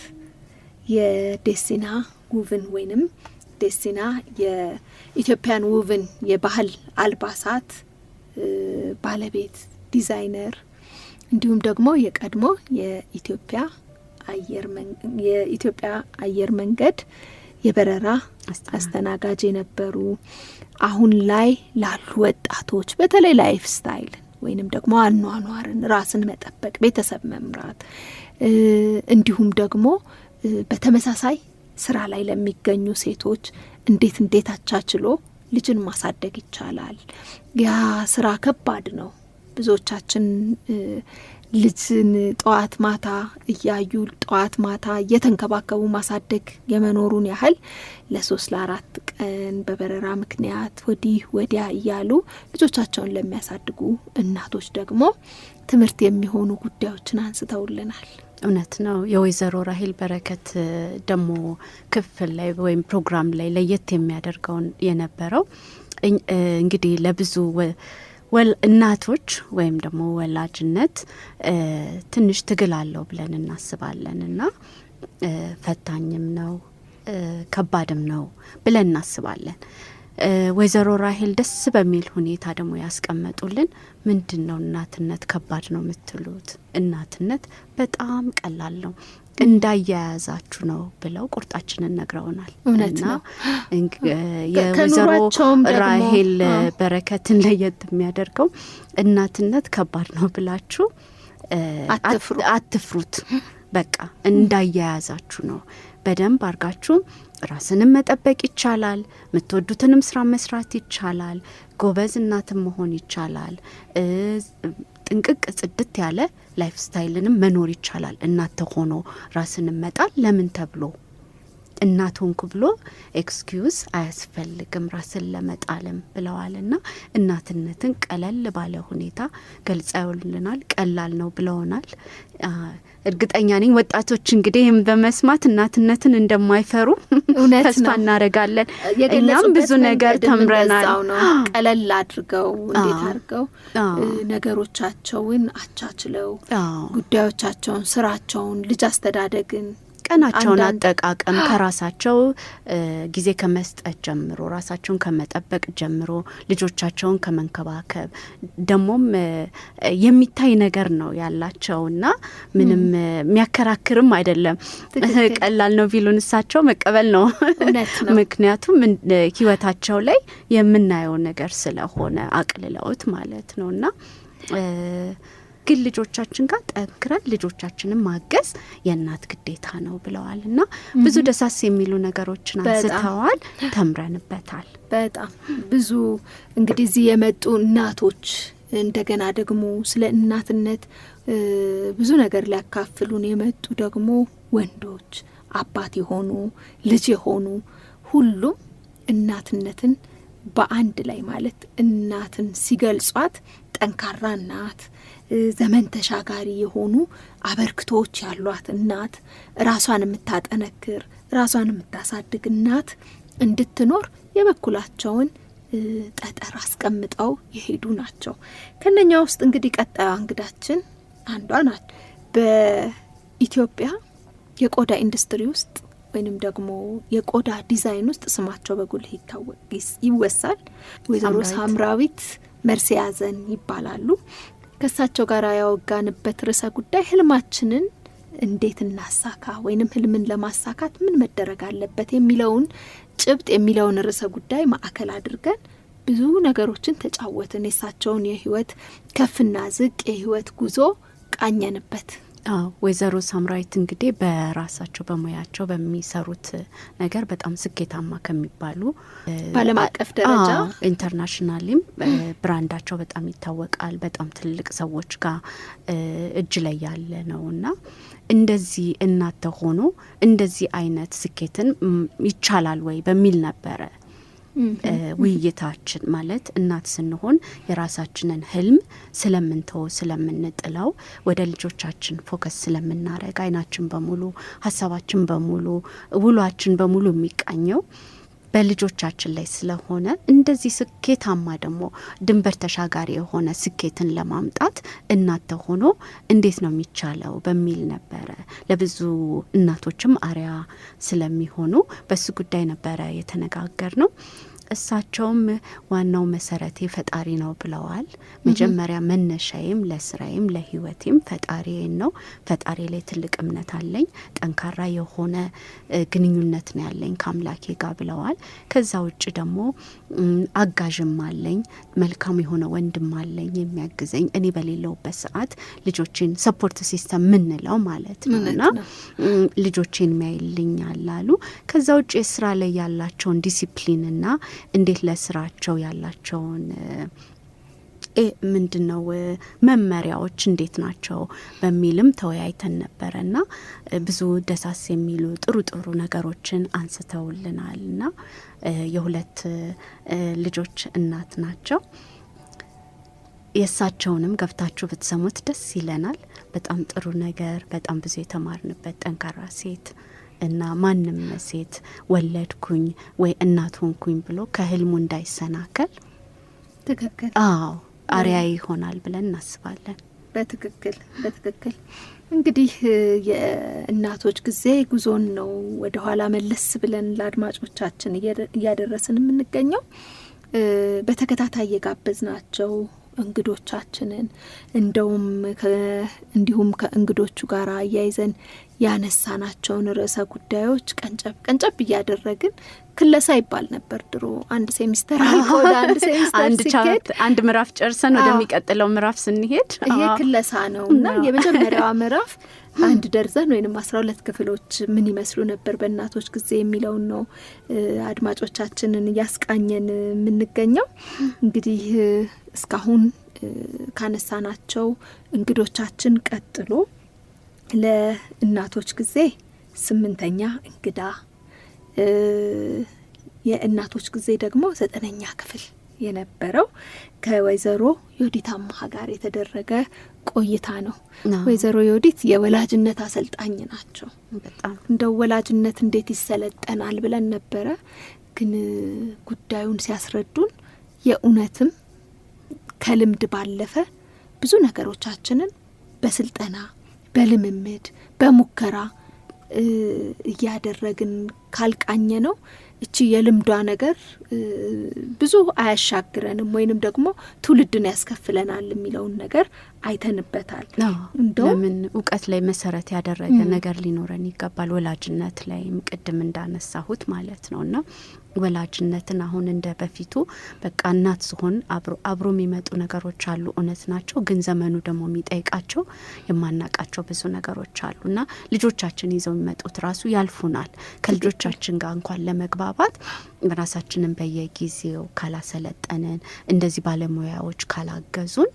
የዴሲና ውብን ወይንም ዴሲና የኢትዮጵያን ውብን የባህል አልባሳት ባለቤት ዲዛይነር፣ እንዲሁም ደግሞ የቀድሞ የኢትዮጵያ አየር መንገድ የበረራ አስተናጋጅ የነበሩ አሁን ላይ ላሉ ወጣቶች በተለይ ላይፍ ስታይል ወይንም ደግሞ አኗኗርን፣ ራስን መጠበቅ፣ ቤተሰብ መምራት እንዲሁም ደግሞ በተመሳሳይ ስራ ላይ ለሚገኙ ሴቶች እንዴት አቻችሎ ልጅን ማሳደግ ይቻላል። ያ ስራ ከባድ ነው። ብዙዎቻችን ልጅን ጠዋት ማታ እያዩ ጠዋት ማታ እየተንከባከቡ ማሳደግ የመኖሩን ያህል ለ3 ለ4 ቀን በበረራ ምክንያት ወዲህ ወዲያ እያሉ ልጆቻቸውን ለሚያሳድጉ እናቶች ደግሞ ትምህርት የሚሆኑ ጉዳዮችን አንስተውልናል። እውነት ነው። የወይዘሮ ራሄል በረከት ደግሞ ክፍል ላይ ወይም ፕሮግራም ላይ ለየት የሚያደርገውን የነበረው እንግዲህ ለብዙ እናቶች ወይም ደግሞ ወላጅነት ትንሽ ትግል አለው ብለን እናስባለን እና ፈታኝም ነው ከባድም ነው ብለን እናስባለን። ወይዘሮ ራሄል ደስ በሚል ሁኔታ ደግሞ ያስቀመጡልን ምንድን ነው እናትነት ከባድ ነው የምትሉት? እናትነት በጣም ቀላል ነው እንዳያያዛችሁ ነው ብለው ቁርጣችንን ነግረውናል። እውነት ነው። የወይዘሮ ራሄል በረከትን ለየት የሚያደርገው እናትነት ከባድ ነው ብላችሁ አትፍሩት፣ በቃ እንዳያያዛችሁ ነው። በደንብ አርጋችሁ ራስንም መጠበቅ ይቻላል። የምትወዱትንም ስራ መስራት ይቻላል። ጎበዝ እናትም መሆን ይቻላል። ጥንቅቅ ጽድት ያለ ላይፍ ስታይልንም መኖር ይቻላል። እናት ሆኖ ራስንም መጣል ለምን ተብሎ እናት ሆንኩ ብሎ ኤክስኪዩዝ አያስፈልግም ራስን ለመጣልም ብለዋልና እናትነትን ቀለል ባለ ሁኔታ ገልጸውልናል። ቀላል ነው ብለውናል። እርግጠኛ ነኝ ወጣቶች እንግዲህ በመስማት እናትነትን እንደማይፈሩ ተስፋ እናደርጋለን። እኛም ብዙ ነገር ተምረናል። ቀለል አድርገው እንዴት አድርገው ነገሮቻቸውን አቻችለው ጉዳዮቻቸውን፣ ስራቸውን፣ ልጅ አስተዳደግን፣ ቀናቸውን አጠቃቀም ከራሳቸው ጊዜ ከመስጠት ጀምሮ ራሳቸውን ከመጠበቅ ጀምሮ ልጆቻቸውን ከመንከባከብ ደሞም የሚታይ ነገር ነው ያላቸውና ምንም የሚያከራክርም አይደለም። ቀላል ነው ቢሉን እሳቸው መቀበል ነው። ምክንያቱም ህይወታቸው ላይ የምናየው ነገር ስለሆነ አቅልለውት ማለት ነውና ግን ልጆቻችን ጋር ጠንክረን ልጆቻችንን ማገዝ የእናት ግዴታ ነው ብለዋልና ብዙ ደሳስ የሚሉ ነገሮችን አንስተዋል። ተምረንበታል። በጣም ብዙ እንግዲህ እዚህ የመጡ እናቶች እንደገና ደግሞ ስለ እናትነት ብዙ ነገር ሊያካፍሉን የመጡ ደግሞ ወንዶች፣ አባት የሆኑ ልጅ የሆኑ ሁሉም እናትነትን በአንድ ላይ ማለት እናትን ሲገልጿት ጠንካራ እናት፣ ዘመን ተሻጋሪ የሆኑ አበርክቶች ያሏት እናት፣ ራሷን የምታጠነክር ራሷን የምታሳድግ እናት እንድትኖር የበኩላቸውን ጠጠር አስቀምጠው የሄዱ ናቸው። ከነኛ ውስጥ እንግዲህ ቀጣዩ እንግዳችን አንዷ ናት። በኢትዮጵያ የቆዳ ኢንዱስትሪ ውስጥ ወይንም ደግሞ የቆዳ ዲዛይን ውስጥ ስማቸው በጉልህ ይወሳል። ወይዘሮ ሳምራዊት መርስዔያዘን ይባላሉ። ከሳቸው ጋር ያወጋንበት ርዕሰ ጉዳይ ህልማችንን እንዴት እናሳካ ወይንም ህልምን ለማሳካት ምን መደረግ አለበት የሚለውን ጭብጥ የሚለውን ርዕሰ ጉዳይ ማዕከል አድርገን ብዙ ነገሮችን ተጫወትን። የሳቸውን የህይወት ከፍና ዝቅ የህይወት ጉዞ ቃኘንበት። ወይዘሮ ሳምራዊት እንግዲህ በራሳቸው በሙያቸው በሚሰሩት ነገር በጣም ስኬታማ ከሚባሉ በዓለም አቀፍ ደረጃ ኢንተርናሽናሊም ብራንዳቸው በጣም ይታወቃል። በጣም ትልቅ ሰዎች ጋር እጅ ላይ ያለ ነውና እንደዚህ እናት ሆኖ እንደዚህ አይነት ስኬትን ይቻላል ወይ በሚል ነበረ ውይይታችን። ማለት እናት ስንሆን የራሳችንን ህልም ስለምንተው ስለምንጥለው ወደ ልጆቻችን ፎከስ ስለምናረግ አይናችን በሙሉ ሀሳባችን በሙሉ ውሏችን በሙሉ የሚቃኘው በልጆቻችን ላይ ስለሆነ እንደዚህ ስኬታማ ደግሞ ድንበር ተሻጋሪ የሆነ ስኬትን ለማምጣት እናት ሆኖ እንዴት ነው የሚቻለው በሚል ነበረ። ለብዙ እናቶችም አርያ ስለሚሆኑ በሱ ጉዳይ ነበረ የተነጋገር ነው። እሳቸውም ዋናው መሰረቴ ፈጣሪ ነው ብለዋል። መጀመሪያ መነሻዬም ለስራዬም ለህይወቴም ፈጣሪዬን ነው። ፈጣሪ ላይ ትልቅ እምነት አለኝ። ጠንካራ የሆነ ግንኙነት ነው ያለኝ ከአምላኬ ጋር ብለዋል። ከዛ ውጭ ደግሞ አጋዥም አለኝ፣ መልካም የሆነ ወንድም አለኝ የሚያግዘኝ እኔ በሌለውበት ሰዓት ልጆቼን ሰፖርት ሲስተም ምንለው ማለት ነውና ልጆቼን የሚያይልኛል አሉ። ከዛ ውጭ የስራ ላይ ያላቸውን ዲሲፕሊንና እንዴት ለስራቸው ያላቸውን ምንድነው መመሪያዎች እንዴት ናቸው በሚልም ተወያይተን ነበረና ብዙ ደሳስ የሚሉ ጥሩ ጥሩ ነገሮችን አንስተውልናልና የሁለት ልጆች እናት ናቸው። የእሳቸውንም ገብታችሁ ብትሰሙት ደስ ይለናል። በጣም ጥሩ ነገር፣ በጣም ብዙ የተማርንበት ጠንካራ ሴት እና ማንም ሴት ወለድኩኝ ወይ እናት ሆንኩኝ ብሎ ከህልሙ እንዳይሰናከል ትክክል አርያ ይሆናል ብለን እናስባለን። በትክክል እንግዲህ የእናቶች ጊዜ ጉዞን ነው ወደ ኋላ መለስ ብለን ለአድማጮቻችን እያደረስን የምንገኘው። በተከታታይ የጋበዝናቸው እንግዶቻችንን እንደውም እንዲሁም ከእንግዶቹ ጋር አያይዘን ያነሳናቸውን ርዕሰ ጉዳዮች ቀንጨብ እያደረግን ክለሳ ይባል ነበር ድሮ። አንድ ሴሚስተር አልቆ ወደ አንድ ሴሚስተር ሲሄድ አንድ ምዕራፍ ጨርሰን ወደሚቀጥለው ምዕራፍ ስንሄድ ይሄ ክለሳ ነው እና የመጀመሪያዋ ምዕራፍ 1 ደርዘን ወይንም 12 ክፍሎች ምን ይመስሉ ነበር በእናቶች ጊዜ የሚለውን ነው አድማጮቻችንን እያስቃኘን የምንገኘው። እንግዲህ እስካሁን ካነሳናቸው እንግዶቻችን ቀጥሎ ለእናቶች ጊዜ 8ኛ እንግዳ፣ የእናቶች ጊዜ ደግሞ 9ኛ ክፍል የነበረው ከወይዘሮ ዮዲት አማሃ ጋር የተደረገ ቆይታ ነው። ወይዘሮ ዮዲት የወላጅነት አሰልጣኝ ናቸው። በጣም እንደው ወላጅነት እንዴት ይሰለጠናል ብለን ነበረ፣ ግን ጉዳዩን ሲያስረዱን የእውነትም ከልምድ ባለፈ ብዙ ነገሮቻችንን በስልጠና በልምምድ በሙከራ እያደረግን ካልቃኘ ነው እቺ የልምዷ ነገር ብዙ አያሻግረንም ወይንም ደግሞ ትውልድን ያስከፍለናል የሚለውን ነገር አይተንበታል። ለምን እውቀት ላይ መሰረት ያደረገ ነገር ሊኖረን ይገባል። ወላጅነት ላይም ቅድም እንዳነሳሁት ማለት ነውና ወላጅነትን አሁን እንደ በፊቱ በቃ እናት ሲሆን አብሮ የሚመጡ ነገሮች አሉ፣ እውነት ናቸው። ግን ዘመኑ ደግሞ የሚጠይቃቸው የማናቃቸው ብዙ ነገሮች አሉና ልጆቻችን ይዘው የሚመጡት ራሱ ያልፉናል። ከልጆቻችን ጋር እንኳን ለመግባባት ራሳችንን በየጊዜው ካላሰለጠንን፣ እንደዚህ ባለሙያዎች ካላገዙን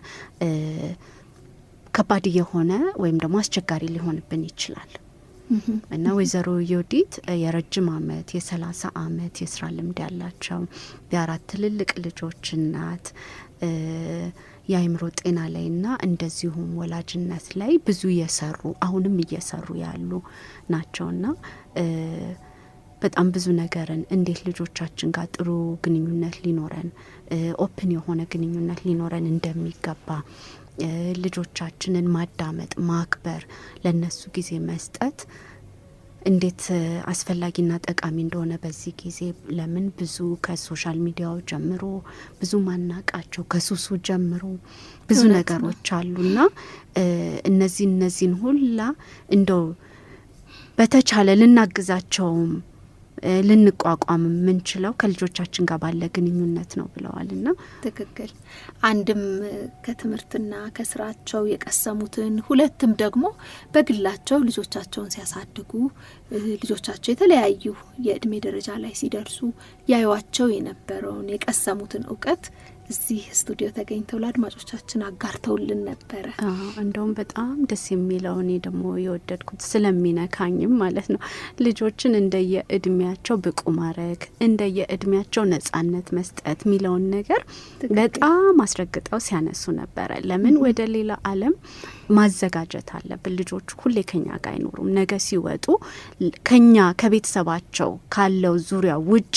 ከባድ የሆነ ወይም ደግሞ አስቸጋሪ ሊሆንብን ይችላል። እና ወይዘሮ ዮዲት የረጅም ዓመት የ30 ዓመት የስራ ልምድ ያላቸው የ4 ትልልቅ ልጆች እናት፣ የአእምሮ ጤና ላይና እንደዚሁም ወላጅነት ላይ ብዙ እየሰሩ አሁንም እየሰሩ ያሉ ናቸውና በጣም ብዙ ነገርን እንዴት ልጆቻችን ጋር ጥሩ ግንኙነት ሊኖረን ኦፕን የሆነ ግንኙነት ሊኖረን እንደሚገባ ልጆቻችንን ማዳመጥ፣ ማክበር፣ ለነሱ ጊዜ መስጠት እንዴት አስፈላጊና ጠቃሚ እንደሆነ በዚህ ጊዜ ለምን ብዙ ከሶሻል ሚዲያው ጀምሮ ብዙ ማናቃቸው ከሱሱ ጀምሮ ብዙ ነገሮች አሉና እነዚህን ሁላ እንደው በተቻለ ልናግዛቸውም ልንቋቋም የምንችለው ከልጆቻችን ጋር ባለ ግንኙነት ነው ብለዋልና ትክክል። አንድም ከትምህርትና ከስራቸው የቀሰሙትን፣ ሁለትም ደግሞ በግላቸው ልጆቻቸውን ሲያሳድጉ ልጆቻቸው የተለያዩ የእድሜ ደረጃ ላይ ሲደርሱ ያዩዋቸው የነበረውን የቀሰሙትን እውቀት እዚህ ስቱዲዮ ተገኝተው ለአድማጮቻችን አጋርተውልን ነበረ። እንደውም በጣም ደስ የሚለው እኔ ደግሞ የወደድኩት ስለሚነካኝም ማለት ነው ልጆችን እንደየእድሜያቸው ብቁ ማድረግ፣ እንደየእድሜያቸው ነጻነት መስጠት የሚለውን ነገር በጣም አስረግጠው ሲያነሱ ነበረ። ለምን ወደ ሌላ ዓለም ማዘጋጀት አለብን። ልጆቹ ሁሌ ከኛ ጋር አይኖሩም። ነገ ሲወጡ ከኛ ከቤተሰባቸው ካለው ዙሪያ ውጪ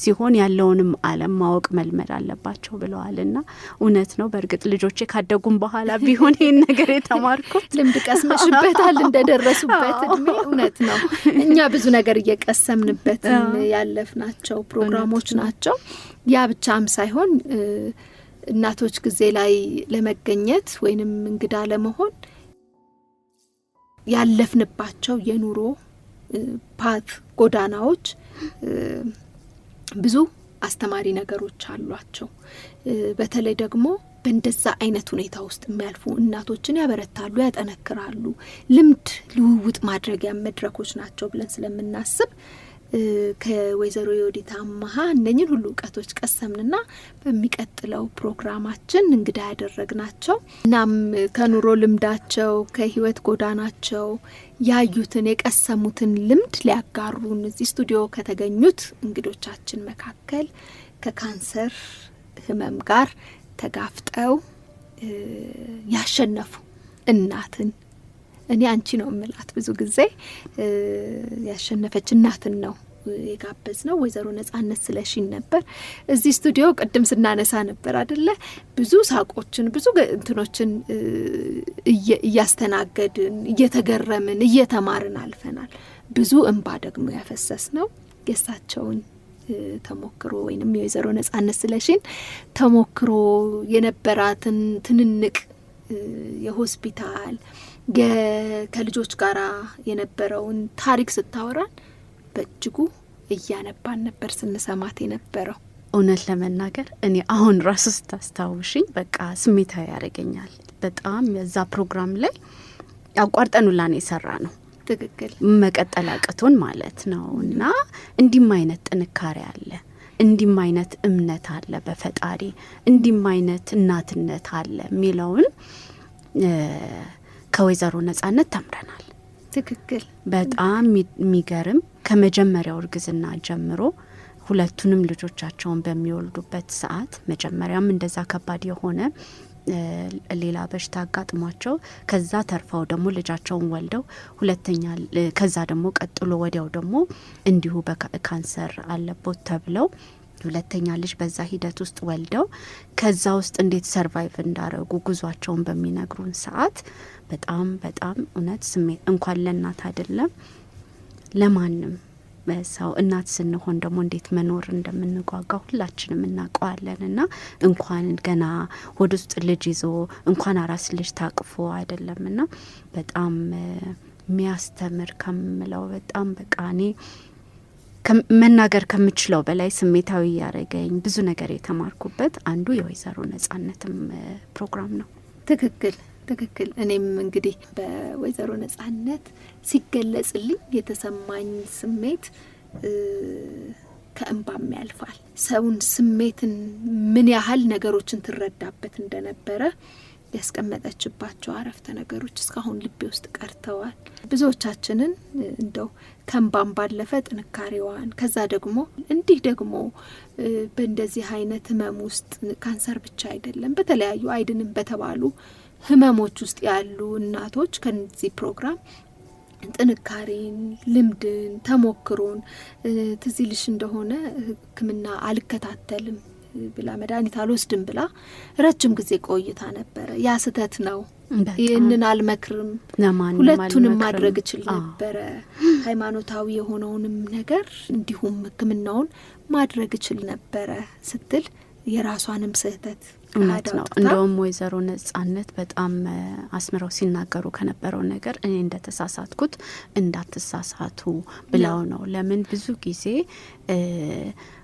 ሲሆን ያለውንም ዓለም ማወቅ መልመድ አለባቸው ብለዋልና እውነት ነው። በእርግጥ ልጆቼ ካደጉም በኋላ ቢሆን ይህን ነገር የተማርኩት ልምድ ቀስመሽበታል እንደደረሱበት እድሜ። እውነት ነው። እኛ ብዙ ነገር እየቀሰምንበት ያለፍናቸው ፕሮግራሞች ናቸው። ያ ብቻም ሳይሆን እናቶች ጊዜ ላይ ለመገኘት ወይንም እንግዳ ለመሆን ያለፍንባቸው የኑሮ ፓት ጎዳናዎች ብዙ አስተማሪ ነገሮች አሏቸው። በተለይ ደግሞ በእንደዛ አይነት ሁኔታ ውስጥ የሚያልፉ እናቶችን ያበረታሉ፣ ያጠነክራሉ። ልምድ ልውውጥ ማድረጊያ መድረኮች ናቸው ብለን ስለምናስብ ከወይዘሮ የወዲት አማሃ እነኝን ሁሉ እውቀቶች ቀሰምንና በሚቀጥለው ፕሮግራማችን እንግዳ ያደረግናቸው እናም ከኑሮ ልምዳቸው ከህይወት ጎዳናቸው ያዩትን የቀሰሙትን ልምድ ሊያጋሩን እዚህ ስቱዲዮ ከተገኙት እንግዶቻችን መካከል ከካንሰር ህመም ጋር ተጋፍጠው ያሸነፉ እናትን እኔ አንቺ ነው እምላት ብዙ ጊዜ ያሸነፈች እናትን ነው የጋበዝ ነው። ወይዘሮ ነጻነት ስለሺን ነበር እዚህ ስቱዲዮ ቅድም ስናነሳ ነበር አይደለ? ብዙ ሳቆችን ብዙ እንትኖችን እያስተናገድን እየተገረምን እየተማርን አልፈናል። ብዙ እንባ ደግሞ ያፈሰስ ነው የሳቸውን ተሞክሮ ወይንም የወይዘሮ ነጻነት ስለሺን ተሞክሮ የነበራትን ትንንቅ የሆስፒታል ከልጆች ጋራ የነበረውን ታሪክ ስታወራን በእጅጉ እያነባን ነበር ስንሰማት የነበረው። እውነት ለመናገር እኔ አሁን ራሱ ስታስታውሽኝ በቃ ስሜታዊ ያደርገኛል በጣም። የዛ ፕሮግራም ላይ አቋርጠኑላን የሰራ ነው ትክክል መቀጠል አቅቶን ማለት ነው። እና እንዲም አይነት ጥንካሬ አለ፣ እንዲም አይነት እምነት አለ በፈጣሪ፣ እንዲም አይነት እናትነት አለ የሚለውን ከወይዘሮ ነጻነት ተምረናል። ትክክል። በጣም የሚገርም ከመጀመሪያው እርግዝና ጀምሮ ሁለቱንም ልጆቻቸውን በሚወልዱበት ሰዓት መጀመሪያም እንደዛ ከባድ የሆነ ሌላ በሽታ አጋጥሟቸው ከዛ ተርፈው ደግሞ ልጃቸውን ወልደው ሁለተኛ ከዛ ደግሞ ቀጥሎ ወዲያው ደግሞ እንዲሁ በካንሰር አለቦት ተብለው ሁለተኛ ልጅ በዛ ሂደት ውስጥ ወልደው ከዛ ውስጥ እንዴት ሰርቫይቭ እንዳረጉ ጉዟቸውን በሚነግሩን ሰዓት በጣም በጣም እውነት ስሜት እንኳን ለእናት አይደለም ለማንም ሰው እናት ስንሆን ደግሞ እንዴት መኖር እንደምንጓጓ ሁላችንም እናውቀዋለን። እና እንኳን ገና ሆድ ውስጥ ልጅ ይዞ እንኳን አራስ ልጅ ታቅፎ አይደለምና በጣም የሚያስተምር ከምለው በጣም በቃ እኔ መናገር ከምችለው በላይ ስሜታዊ ያረገኝ ብዙ ነገር የተማርኩበት አንዱ የወይዘሮ ነጻነትም ፕሮግራም ነው። ትክክል ትክክል። እኔም እንግዲህ በወይዘሮ ነጻነት ሲገለጽልኝ የተሰማኝ ስሜት ከእንባም ያልፋል። ሰውን ስሜትን ምን ያህል ነገሮችን ትረዳበት እንደነበረ ያስቀመጠችባቸው አረፍተ ነገሮች እስካሁን ልቤ ውስጥ ቀርተዋል። ብዙዎቻችንን እንደው ከእንባም ባለፈ ጥንካሬዋን ከዛ ደግሞ እንዲህ ደግሞ በእንደዚህ አይነት ህመም ውስጥ ካንሰር ብቻ አይደለም በተለያዩ አይድንም በተባሉ ህመሞች ውስጥ ያሉ እናቶች ከዚህ ፕሮግራም ጥንካሬን፣ ልምድን፣ ተሞክሮን ትዝ ይልሽ እንደሆነ ሕክምና አልከታተልም ብላ መድኃኒት አልወስድም ብላ ረጅም ጊዜ ቆይታ ነበረ። ያ ስህተት ነው። ይህንን አልመክርም፣ ሁለቱንም ማድረግ እችል ነበረ። ሃይማኖታዊ የሆነውንም ነገር እንዲሁም ሕክምናውን ማድረግ እችል ነበረ ስትል የራሷንም ስህተት እውነት ነው። እንደውም ወይዘሮ ነጻነት በጣም አስምረው ሲናገሩ ከነበረው ነገር እኔ እንደተሳሳትኩት እንዳትሳሳቱ ብለው ነው። ለምን ብዙ ጊዜ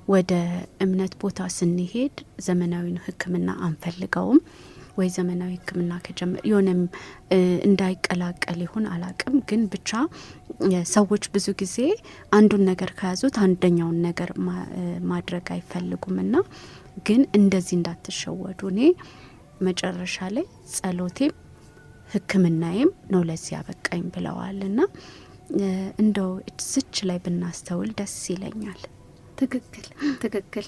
ወደ እምነት ቦታ ስንሄድ ዘመናዊን ሕክምና አንፈልገውም ወይ ዘመናዊ ሕክምና ከጀመረ የሆነም እንዳይቀላቀል ይሁን አላቅም፣ ግን ብቻ ሰዎች ብዙ ጊዜ አንዱን ነገር ከያዙት አንደኛውን ነገር ማድረግ አይፈልጉምና ግን እንደዚህ እንዳትሸወዱ። እኔ መጨረሻ ላይ ጸሎቴም ሕክምናዬም ነው ለዚህ ያበቃኝ ብለዋልና እንደው እዚች ላይ ብናስተውል ደስ ይለኛል። ትክክል።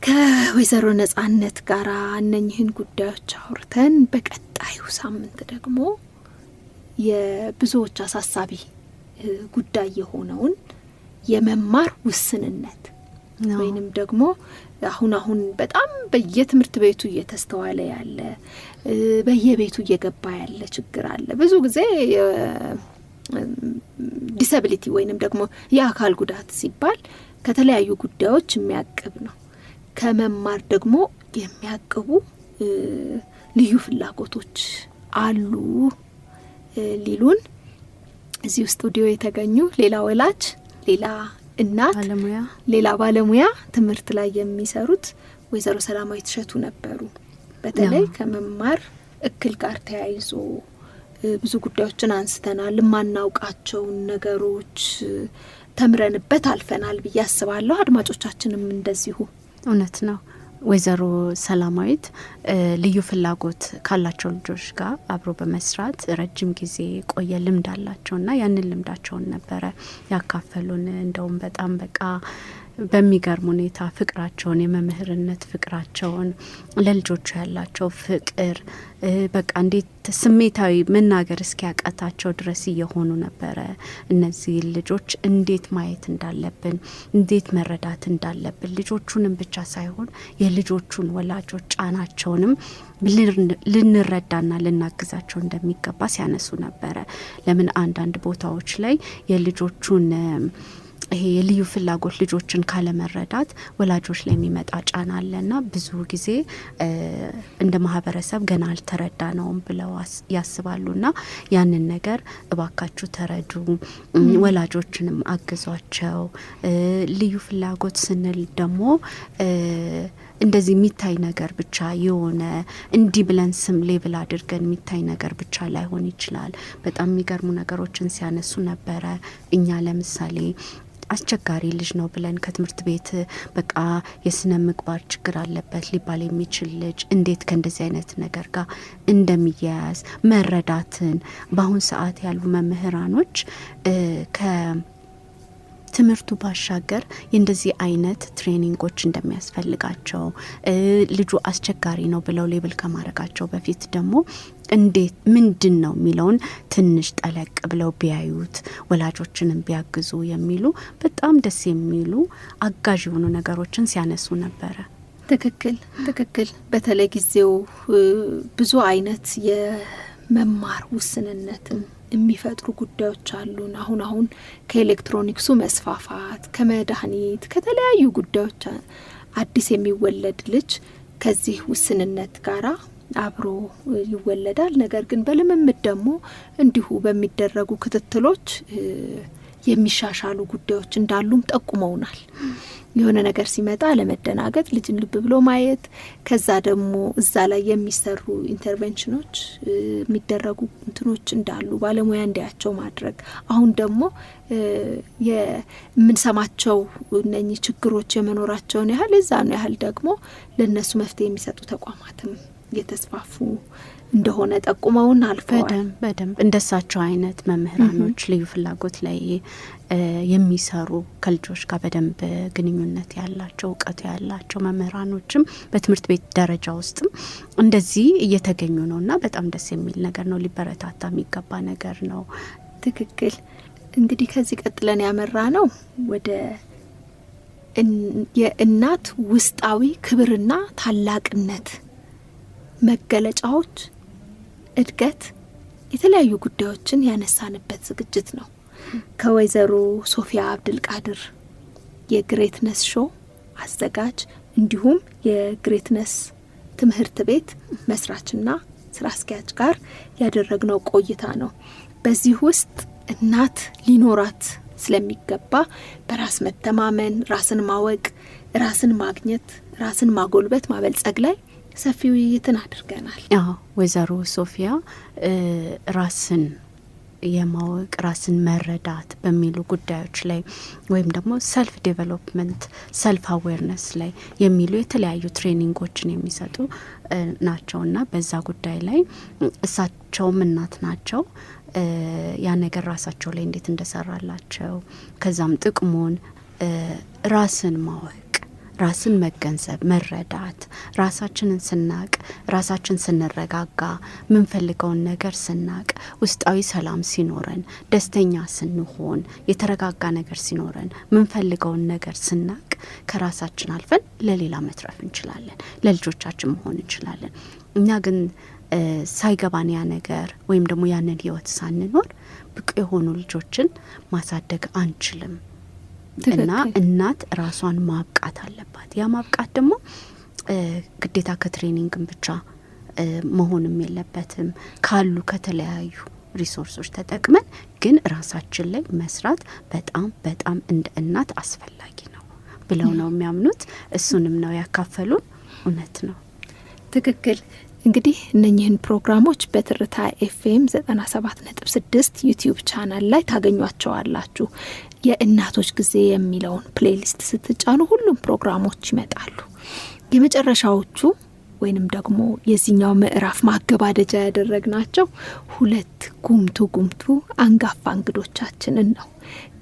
ከወይዘሮ ነጻነት ጋር እነኝህን ጉዳዮች አውርተን በቀጣዩ ሳምንት ደግሞ የብዙዎች አሳሳቢ ጉዳይ የሆነውን የመማር ውስንነት ወይንም ደግሞ አሁን በጣም በየትምህርት ቤቱ እየተስተዋለ ያለ በየቤቱ እየገባ ያለ ችግር አለ። ብዙ ጊዜ ዲሰቢሊቲ ወይንም ደግሞ የአካል ጉዳት ሲባል ከተለያዩ ጉዳዮች የሚያቅብ ነው። ከመማር ደግሞ የሚያቅቡ ልዩ ፍላጎቶች አሉ ሊሉን እዚህ ስቱዲዮ የተገኙ ሌላ ወላጅ፣ ሌላ እናት፣ ሌላ ባለሙያ ትምህርት ላይ የሚሰሩት ወይዘሮ ሰላማዊት እሸቱ ነበሩ። በተለይ ከመማር እክል ጋር ተያይዞ ብዙ ጉዳዮችን አንስተናል። የማናውቃቸውን ነገሮች ተምረንበት አልፈናል ብዬ አስባለሁ። አድማጮቻችንም እንደዚሁ። እውነት ነው። ወይዘሮ ሰላማዊት ልዩ ፍላጎት ካላቸው ልጆች ጋር አብሮ በመስራት ረጅም ጊዜ ቆየ ልምድ አላቸውና ያንን ልምዳቸውን ነበረ ያካፈሉን። እንደውም በጣም በሚገርም ሁኔታ ፍቅራቸውን፣ የመምህርነት ፍቅራቸውን፣ ለልጆቹ ያላቸው ፍቅር እንዴት ስሜታዊ መናገር እስኪያቀታቸው ድረስ እየሆኑ ነበረ። እነዚህ ልጆች እንዴት ማየት እንዳለብን፣ እንዴት መረዳት እንዳለብን ልጆቹንም ብቻ ሳይሆን የልጆቹን ወላጆች ጫናቸውንም ልንረዳና ልናግዛቸው እንደሚገባ ሲያነሱ ነበረ። ለምን አንዳንድ ቦታዎች ላይ የልጆቹን ይሄ የልዩ ፍላጎት ልጆችን ካለመረዳት ወላጆች ላይ የሚመጣ ጫና አለና ብዙ ጊዜ እንደ ማህበረሰብ ገና አልተረዳ ነውም ብለው ያስባሉና ያንን ነገር እባካችሁ ተረዱ፣ ወላጆችንም አግዟቸው። ልዩ ፍላጎት ስንል ደግሞ እንደዚህ የሚታይ ነገር ብቻ የሆነ እንዲህ ብለን ስም ሌብል አድርገን የሚታይ ነገር ብቻ ላይሆን ይችላል። በጣም የሚገርሙ ነገሮችን ሲያነሱ ነበረ። እኛ ለምሳሌ አስቸጋሪ ልጅ ነው ብለን ከትምህርት ቤት የስነ ምግባር ችግር አለበት ሊባል የሚችል ልጅ እንዴት ከእንደዚህ አይነት ነገር ጋር እንደሚያያዝ መረዳትን በአሁን ሰዓት ያሉ መምህራኖች ትምህርቱ ባሻገር የእንደዚህ አይነት ትሬኒንጎች እንደሚያስፈልጋቸው ልጁ አስቸጋሪ ነው ብለው ሌብል ከማድረጋቸው በፊት ደግሞ እንዴት ምንድን ነው የሚለውን ትንሽ ጠለቅ ብለው ቢያዩት ወላጆችንም ቢያግዙ የሚሉ በጣም ደስ የሚሉ አጋዥ የሆኑ ነገሮችን ሲያነሱ ነበረ። ትክክል። በተለይ ጊዜው ብዙ አይነት የመማር ውስንነትን የሚፈጥሩ ጉዳዮች አሉን። አሁን ከኤሌክትሮኒክሱ መስፋፋት፣ ከመድኃኒት፣ ከተለያዩ ጉዳዮች አዲስ የሚወለድ ልጅ ከዚህ ውስንነት ጋራ አብሮ ይወለዳል። ነገር ግን በልምምድ ደግሞ እንዲሁ በሚደረጉ ክትትሎች የሚሻሻሉ ጉዳዮች እንዳሉም ጠቁመውናል። የሆነ ነገር ሲመጣ ለመደናገጥ ልጅን ልብ ብሎ ማየት፣ ከዛ ደግሞ እዛ ላይ የሚሰሩ ኢንተርቬንሽኖች የሚደረጉ እንትኖች እንዳሉ ባለሙያ እንዲያቸው ማድረግ። አሁን ደግሞ የምንሰማቸው እነኚህ ችግሮች የመኖራቸውን ያህል እዛን ያህል ደግሞ ለነሱ መፍትሄ የሚሰጡ ተቋማትም እየተስፋፉ እንደሆነ ጠቁመውን አልፈዋል። በደንብ እንደሳቸው አይነት መምህራኖች ልዩ ፍላጎት ላይ የሚሰሩ ከልጆች ጋር በደንብ ግንኙነት ያላቸው እውቀቱ ያላቸው መምህራኖችም በትምህርት ቤት ደረጃ ውስጥም እንደዚህ እየተገኙ ነውና በጣም ደስ የሚል ነገር ነው። ሊበረታታ የሚገባ ነገር ነው። ትክክል። እንግዲህ ከዚህ ቀጥለን ያመራ ነው ወደ የእናት ውስጣዊ ክብርና ታላቅነት መገለጫዎች፣ እድገት፣ የተለያዩ ጉዳዮችን ያነሳንበት ዝግጅት ነው። ከወይዘሮ ሶፊያ አብድልቃድር የግሬትነስ ሾው አዘጋጅ እንዲሁም የግሬትነስ ትምህርት ቤት መስራችና ስራ አስኪያጅ ጋር ያደረግነው ቆይታ ነው። በዚህ ውስጥ እናት ሊኖራት ስለሚገባ በራስ መተማመን፣ ራስን ማወቅ፣ ራስን ማግኘት፣ ራስን ማጎልበት፣ ማበልጸግ ላይ ሰፊ ውይይትን አድርገናል። ወይዘሮ ሶፊያ ራስን የማወቅ ራስን መረዳት በሚሉ ጉዳዮች ላይ ወይም ደግሞ ሰልፍ ዴቨሎፕመንት ሰልፍ አዌርነስ ላይ የሚሉ የተለያዩ ትሬኒንጎችን የሚሰጡ ናቸውና በዛ ጉዳይ ላይ እሳቸውም እናት ናቸው። ያ ነገር ራሳቸው ላይ እንዴት እንደሰራላቸው ከዛም ጥቅሙን ራስን ማወቅ፣ ራስን መገንዘብ፣ መረዳት፣ ራሳችንን ስናቅ፣ ራሳችን ስንረጋጋ፣ ምንፈልገውን ነገር ስናቅ፣ ውስጣዊ ሰላም ሲኖረን፣ ደስተኛ ስንሆን፣ የተረጋጋ ነገር ሲኖረን፣ ምንፈልገውን ነገር ስናቅ ከራሳችን አልፈን ለሌላ መትረፍ እንችላለን፣ ለልጆቻችን መሆን እንችላለን። እኛ ግን ሳይገባን ያ ነገር ወይም ደግሞ ያንን ህይወት ሳንኖር ብቁ የሆኑ ልጆችን ማሳደግ አንችልም። እና እናት ራሷን ማብቃት አለባት። ያ ማብቃት ደግሞ ግዴታ ከትሬኒንግም ብቻ መሆንም የለበትም። ካሉ ከተለያዩ ሪሶርሶች ተጠቅመን ግን ራሳችን ላይ መስራት በጣም በጣም እንደ እናት አስፈላጊ ነው ብለው ነው የሚያምኑት። እሱንም ነው ያካፈሉን። እውነት ነው፣ ትክክል። እንግዲህ እነኚህን ፕሮግራሞች በትርታ ኤፍኤም 97.6 ዩቲዩብ ቻናል ላይ ታገኟቸዋላችሁ። የእናቶች ጊዜ የሚለውን ፕሌሊስት ስትጫኑ ሁሉም ፕሮግራሞች ይመጣሉ። የመጨረሻዎቹ ወይንም ደግሞ የዚህኛው ምዕራፍ ማገባደጃ ያደረግናቸው 2 ጉምቱ አንጋፋ እንግዶቻችንን ነው።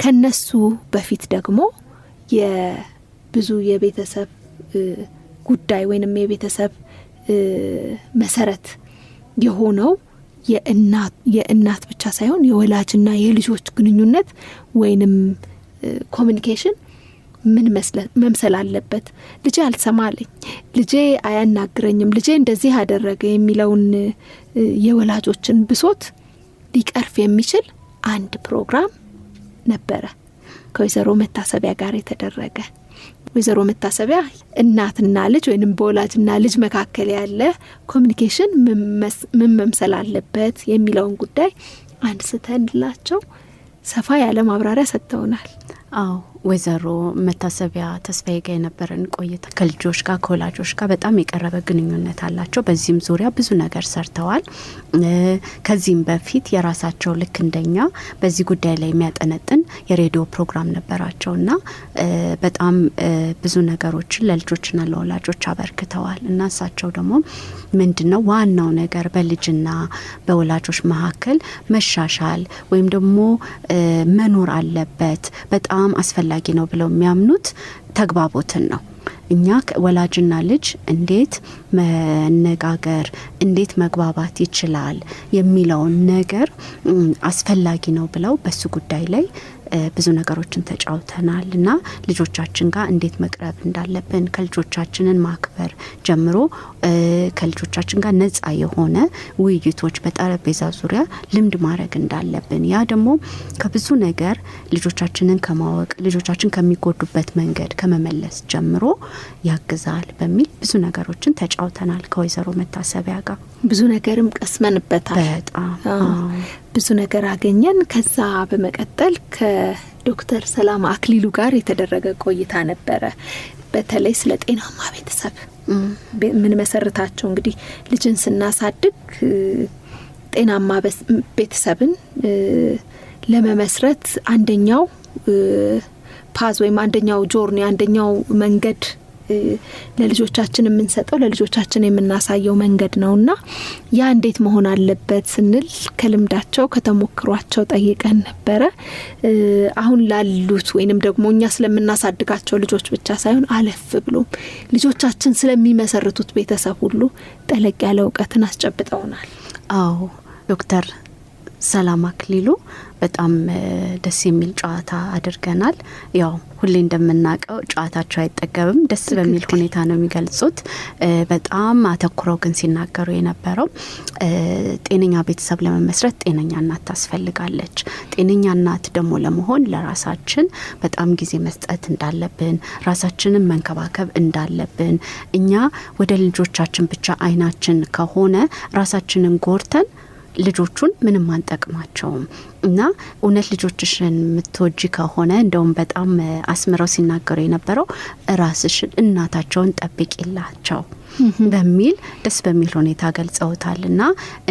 ከነሱ በፊት ደግሞ የብዙ የቤተሰብ ጉዳይ ወይንም የቤተሰብ መሰረት የሆነው የእናት ብቻ ሳይሆን የወላጅና የልጆች ግንኙነት ወይንም ኮሚኒኬሽን ምን መምሰል አለበት፣ ልጄ አልሰማለኝ፣ ልጄ አያናግረኝም፣ ልጄ እንደዚህ አደረገ የሚለውን የወላጆችን ብሶት ሊቀርፍ የሚችል አንድ ፕሮግራም ነበረ ከወይዘሮ መታሰቢያ ጋር የተደረገ። ወይዘሮ መታሰቢያ እናትና ልጅ ወይንም በወላጅና ልጅ መካከል ያለ ኮሚኒኬሽን ምን መምሰል አለበት የሚለውን ጉዳይ አንስተንላቸው ሰፋ ያለ ማብራሪያ ሰጥተውናል። ወይዘሮ መታሰቢያ ተስፋዬ ጋር የነበረን ቆይታ ከልጆች ጋር ከወላጆች ጋር በጣም የቀረበ ግንኙነት አላቸው። በዚህም ዙሪያ ብዙ ነገር ሰርተዋል። ከዚህም በፊት የራሳቸው ልክ እንደኛ በዚህ ጉዳይ ላይ የሚያጠነጥን የሬዲዮ ፕሮግራም ነበራቸውና በጣም ብዙ ነገሮችን ለልጆችና ለወላጆች አበርክተዋል። እና እሳቸው ደግሞ ምንድነው ዋናው ነገር በልጅና በወላጆች መካከል መሻሻል ወይም ደግሞ መኖር አለበት፣ በጣም አስፈላጊ ነው ብለው የሚያምኑት ተግባቦትን ነው። እኛ ወላጅና ልጅ እንዴት መነጋገር እንዴት መግባባት ይችላል የሚለውን ነገር አስፈላጊ ነው ብለው በሱ ጉዳይ ላይ ብዙ ነገሮችን ተጫውተናል። እና ልጆቻችን ጋር እንዴት መቅረብ እንዳለብን ከልጆቻችንን ማክበር ጀምሮ ከልጆቻችን ጋር ነጻ የሆነ ውይይቶች በጠረጴዛ ዙሪያ ልምድ ማድረግ እንዳለብን፣ ያ ደግሞ ከብዙ ነገር ልጆቻችንን ከማወቅ ልጆቻችን ከሚጎዱበት መንገድ ከመመለስ ጀምሮ ያግዛል በሚል ብዙ ነገሮችን ተጫውተናል ከወይዘሮ መታሰቢያ ጋር። ብዙ ነገርም ቀስመንበታል። በጣም ብዙ ነገር አገኘን። ከዛ በመቀጠል ከዶክተር ሰላም አክሊሉ ጋር የተደረገ ቆይታ ነበረ። በተለይ ስለ ጤናማ ቤተሰብ ምን መሰረታቸው እንግዲህ ልጅን ስናሳድግ ጤናማ ቤተሰብን ለመመስረት አንደኛው ፓዝ ወይም አንደኛው ጆርኒ አንደኛው መንገድ ለልጆቻችን የምንሰጠው ለልጆቻችን የምናሳየው መንገድ ነውና ያ እንዴት መሆን አለበት ስንል ከልምዳቸው ከተሞክሯቸው ጠይቀን ነበረ። አሁን ላሉት ወይንም ደግሞ እኛ ስለምናሳድጋቸው ልጆች ብቻ ሳይሆን አለፍ ብሎ ልጆቻችን ስለሚመሰርቱት ቤተሰብ ሁሉ ጠለቅ ያለ እውቀትን አስጨብጠውናል። ዶክተር ሰላም አክሊሉ በጣም ደስ የሚል ጨዋታ አድርገናል። ያው ሁሌ እንደምናቀው ጨዋታቸው አይጠገብም። ደስ በሚል ሁኔታ ነው የሚገልጹት። በጣም አተኩረው ግን ሲናገሩ የነበረው ጤነኛ ቤተሰብ ለመመስረት ጤነኛ እናት ታስፈልጋለች። ጤነኛ እናት ደግሞ ለመሆን ለራሳችን በጣም ጊዜ መስጠት እንዳለብን፣ ራሳችንን መንከባከብ እንዳለብን፣ እኛ ወደ ልጆቻችን ብቻ አይናችን ከሆነ ራሳችንን ጎርተን ልጆቹን ምንም አንጠቅማቸውም እና እውነት ልጆችሽን የምትወጂ ከሆነ እንደውም በጣም አስምረው ሲናገሩ የነበረው ራስሽን እናታቸውን ጠብቂላቸው በሚል ደስ በሚል ሁኔታ ገልጸውታል። እና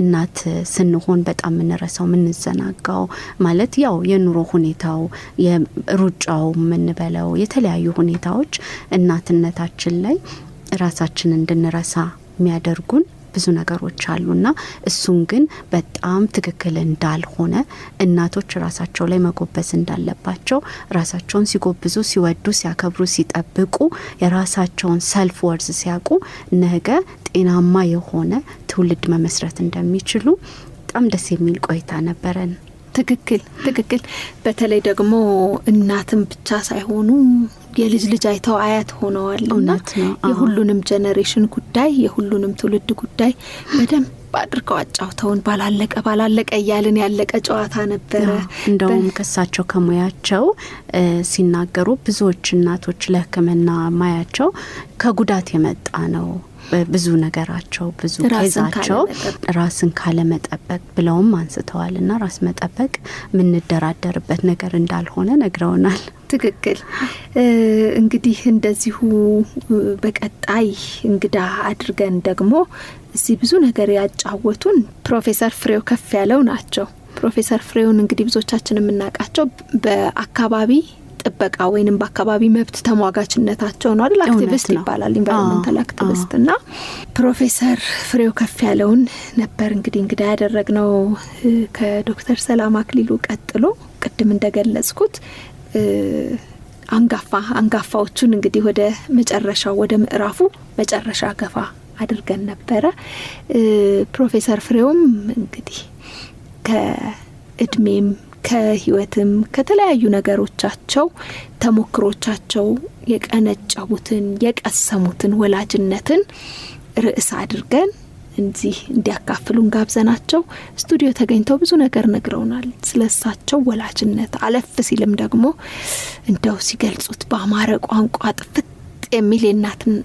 እናት ስንሆን በጣም የምንረሳው የምንዘናጋው ማለት ያው የኑሮ ሁኔታው የሩጫው የምንበለው የተለያዩ ሁኔታዎች እናትነታችን ላይ ራሳችን እንድንረሳ የሚያደርጉን ብዙ ነገሮች አሉና እሱን ግን በጣም ትክክል እንዳልሆነ እናቶች ራሳቸው ላይ መጎበዝ እንዳለባቸው ራሳቸውን ሲጎብዙ ሲወዱ ሲያከብሩ ሲጠብቁ የራሳቸውን ሰልፍ ወርዝ ሲያውቁ ነገ ጤናማ የሆነ ትውልድ መመስረት እንደሚችሉ በጣም ደስ የሚል ቆይታ ነበረን። ትክክል። በተለይ ደግሞ እናትም ብቻ ሳይሆኑ የልጅ ልጅ አይተው አያት ሆነዋል እና የሁሉንም ጄኔሬሽን ጉዳይ የሁሉንም ትውልድ ጉዳይ በደንብ አድርገው አጫውተውን ባላለቀ እያልን ያለቀ ጨዋታ ነበረ። እንደውም ከሳቸው ከሙያቸው ሲናገሩ ብዙዎች እናቶች ለሕክምና ማያቸው ከጉዳት የመጣ ነው ብዙ ነገራቸው ብዙ ኬዛቸው ራስን ካለመጠበቅ ብለውም አንስተዋል እና ራስ መጠበቅ ምንደራደርበት ነገር እንዳልሆነ ነግረውናል። ትክክል። እንግዲህ እንደዚሁ በቀጣይ እንግዳ አድርገን ደግሞ እዚህ ብዙ ነገር ያጫወቱን ፕሮፌሰር ፍሬው ከፍያለው ናቸው። ፕሮፌሰር ፍሬውን እንግዲህ ብዙዎቻችን የምናውቃቸው በአካባቢ ጥበቃ ወይንም በአካባቢ መብት ተሟጋችነታቸው ነው አይደል? አክቲቪስት ይባላል፣ ኢንቫይሮንመንታል አክቲቪስት እና ፕሮፌሰር ፍሬው ከፍያለውን ነበር እንግዲህ እንግዳ ያደረግነው ከዶክተር ሰላም አክሊሉ ቀጥሎ ቅድም እንደገለጽኩት አንጋፋዎቹን እንግዲህ ወደ መጨረሻው ወደ ምዕራፉ መጨረሻ ገፋ አድርገን ነበረ። ፕሮፌሰር ፍሬውም እንግዲህ ከእድሜም ከህይወትም ከተለያዩ ነገሮቻቸው ተሞክሮቻቸው የቀነጨቡትን የቀሰሙትን ወላጅነትን ርዕስ አድርገን እንዚህ እንዲያካፍሉን ጋብዘናቸው ስቱዲዮ ተገኝተው ብዙ ነገር ነግረውናል ስለሳቸው ወላጅነት። አለፍ ሲልም ደግሞ እንደው ሲገልጹት በአማረ ቋንቋ ጥፍት የሚል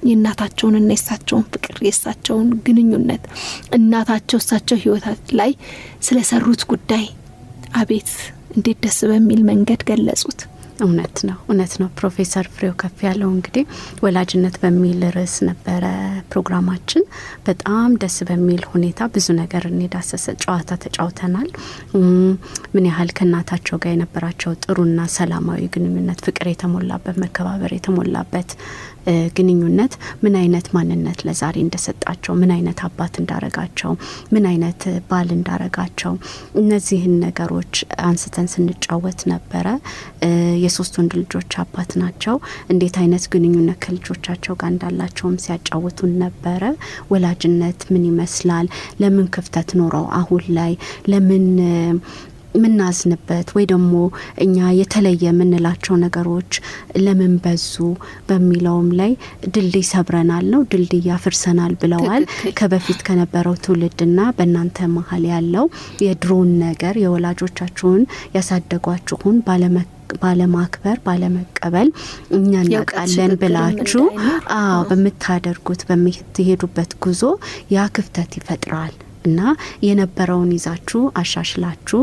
የእናታቸውንና የእሳቸውን ፍቅር የእሳቸውን ግንኙነት እናታቸው እሳቸው ህይወታት ላይ ስለሰሩት ጉዳይ አቤት እንዴት ደስ በሚል መንገድ ገለጹት። እውነት ነው። ፕሮፌሰር ፍሬው ከፍያለው እንግዲህ ወላጅነት በሚል ርዕስ ነበረ ፕሮግራማችን። በጣም ደስ በሚል ሁኔታ ብዙ ነገር እንዳሰሰ ጨዋታ ተጫውተናል። ምን ያህል ከእናታቸው ጋር የነበራቸው ጥሩና ሰላማዊ ግንኙነት፣ ፍቅር የተሞላበት መከባበር የተሞላበት ግንኙነት ምን አይነት ማንነት ለዛሬ እንደሰጣቸው፣ ምን አይነት አባት እንዳረጋቸው፣ ምን አይነት ባል እንዳረጋቸው እነዚህን ነገሮች አንስተን ስንጫወት ነበረ። የሶስት ወንድ ልጆች አባት ናቸው። እንዴት አይነት ግንኙነት ከልጆቻቸው ጋር እንዳላቸውም ሲያጫውቱን ነበረ። ወላጅነት ምን ይመስላል? ለምን ክፍተት ኖረው አሁን ላይ ለምን ምናዝንበት ወይ ደግሞ እኛ የተለየ የምንላቸው ነገሮች ለምን በዙ በሚለውም ላይ ድልድይ ሰብረናል ነው ድልድይ ያፍርሰናል ብለዋል። ከበፊት ከነበረው ትውልድና በእናንተ መሀል ያለው የድሮን ነገር የወላጆቻችሁን ያሳደጓችሁን ባለማክበር ባለመቀበል እኛ እናቃለን ብላችሁ በምታደርጉት በምትሄዱበት ጉዞ ያ ክፍተት ይፈጥራል እና የነበረውን ይዛችሁ አሻሽላችሁ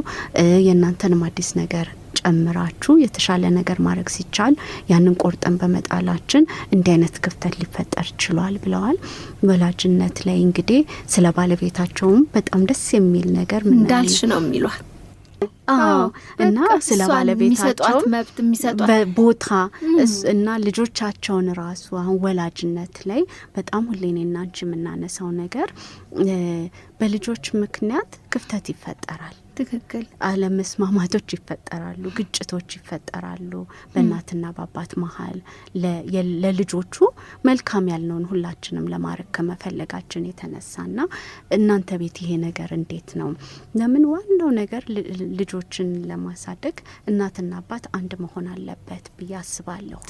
የእናንተንም አዲስ ነገር ጨምራችሁ የተሻለ ነገር ማድረግ ሲቻል ያንን ቆርጠን በመጣላችን እንዲህ አይነት ክፍተት ሊፈጠር ችሏል ብለዋል። ወላጅነት ላይ እንግዲህ ስለ ባለቤታቸውም በጣም ደስ የሚል ነገር ምን እንዳልሽ ነው የሚሏል። እና ስለ ባለቤታቸው መብት የሚሰጧት በቦታ እና ልጆቻቸውን ራሱ አሁን ወላጅነት ላይ በጣም ሁሌኔና አንቺ የምናነሳው ነገር በልጆች ምክንያት ክፍተት ይፈጠራል። ትክክል አለመስማማቶች ይፈጠራሉ፣ ግጭቶች ይፈጠራሉ በእናትና በአባት መሀል ለልጆቹ መልካም ያልነውን ሁላችንም ለማድረግ ከመፈለጋችን የተነሳና እናንተ ቤት ይሄ ነገር እንዴት ነው? ለምን ዋናው ነገር ልጆችን ለማሳደግ እናትና አባት አንድ መሆን አለበት ብዬ አስባለሁ።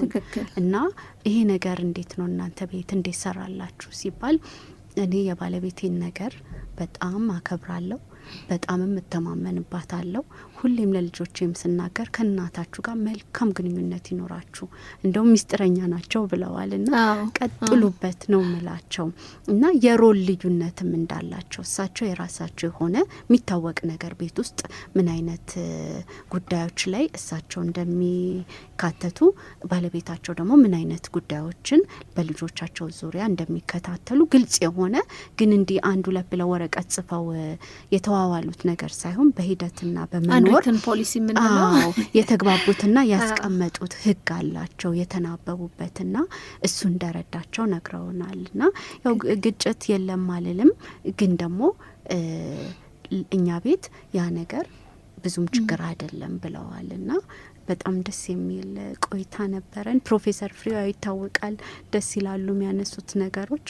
እና ይሄ ነገር እንዴት ነው እናንተ ቤት እንዴት ሰራላችሁ ሲባል እኔ የባለቤቴን ነገር በጣም አከብራለሁ፣ በጣም እተማመንባታለሁ። ሁሌም ለልጆቼም ስናገር ከእናታችሁ ጋር መልካም ግንኙነት ይኖራችሁ፣ እንደውም ሚስጥረኛ ናቸው ብለዋልና ቀጥሉበት ነው ምላቸው። እና የሮል ልዩነትም እንዳላቸው እሳቸው የራሳቸው የሆነ የሚታወቅ ነገር ቤት ውስጥ ምን አይነት ጉዳዮች ላይ እሳቸው እንደሚካተቱ፣ ባለቤታቸው ደግሞ ምን አይነት ጉዳዮችን በልጆቻቸው ዙሪያ እንደሚከታተሉ ግልጽ የሆነ ግን እንዲህ አንዱ ለብለው ወረቀት ጽፈው የተዋዋሉት ነገር ሳይሆን በሂደትና በመኖር ፖሊሲ ምንለው የተግባቡትና ያስቀመጡት ህግ አላቸው የተናበቡበትና እሱ እንደረዳቸው ነግረውናልና ያው ግጭት የለም አልልም፣ ግን ደግሞ እኛ ቤት ያ ነገር ብዙም ችግር አይደለም ብለዋልና በጣም ደስ የሚል ቆይታ ነበረን። ፕሮፌሰር ፍሬው ይታወቃል፣ ደስ ይላሉ የሚያነሱት ነገሮች።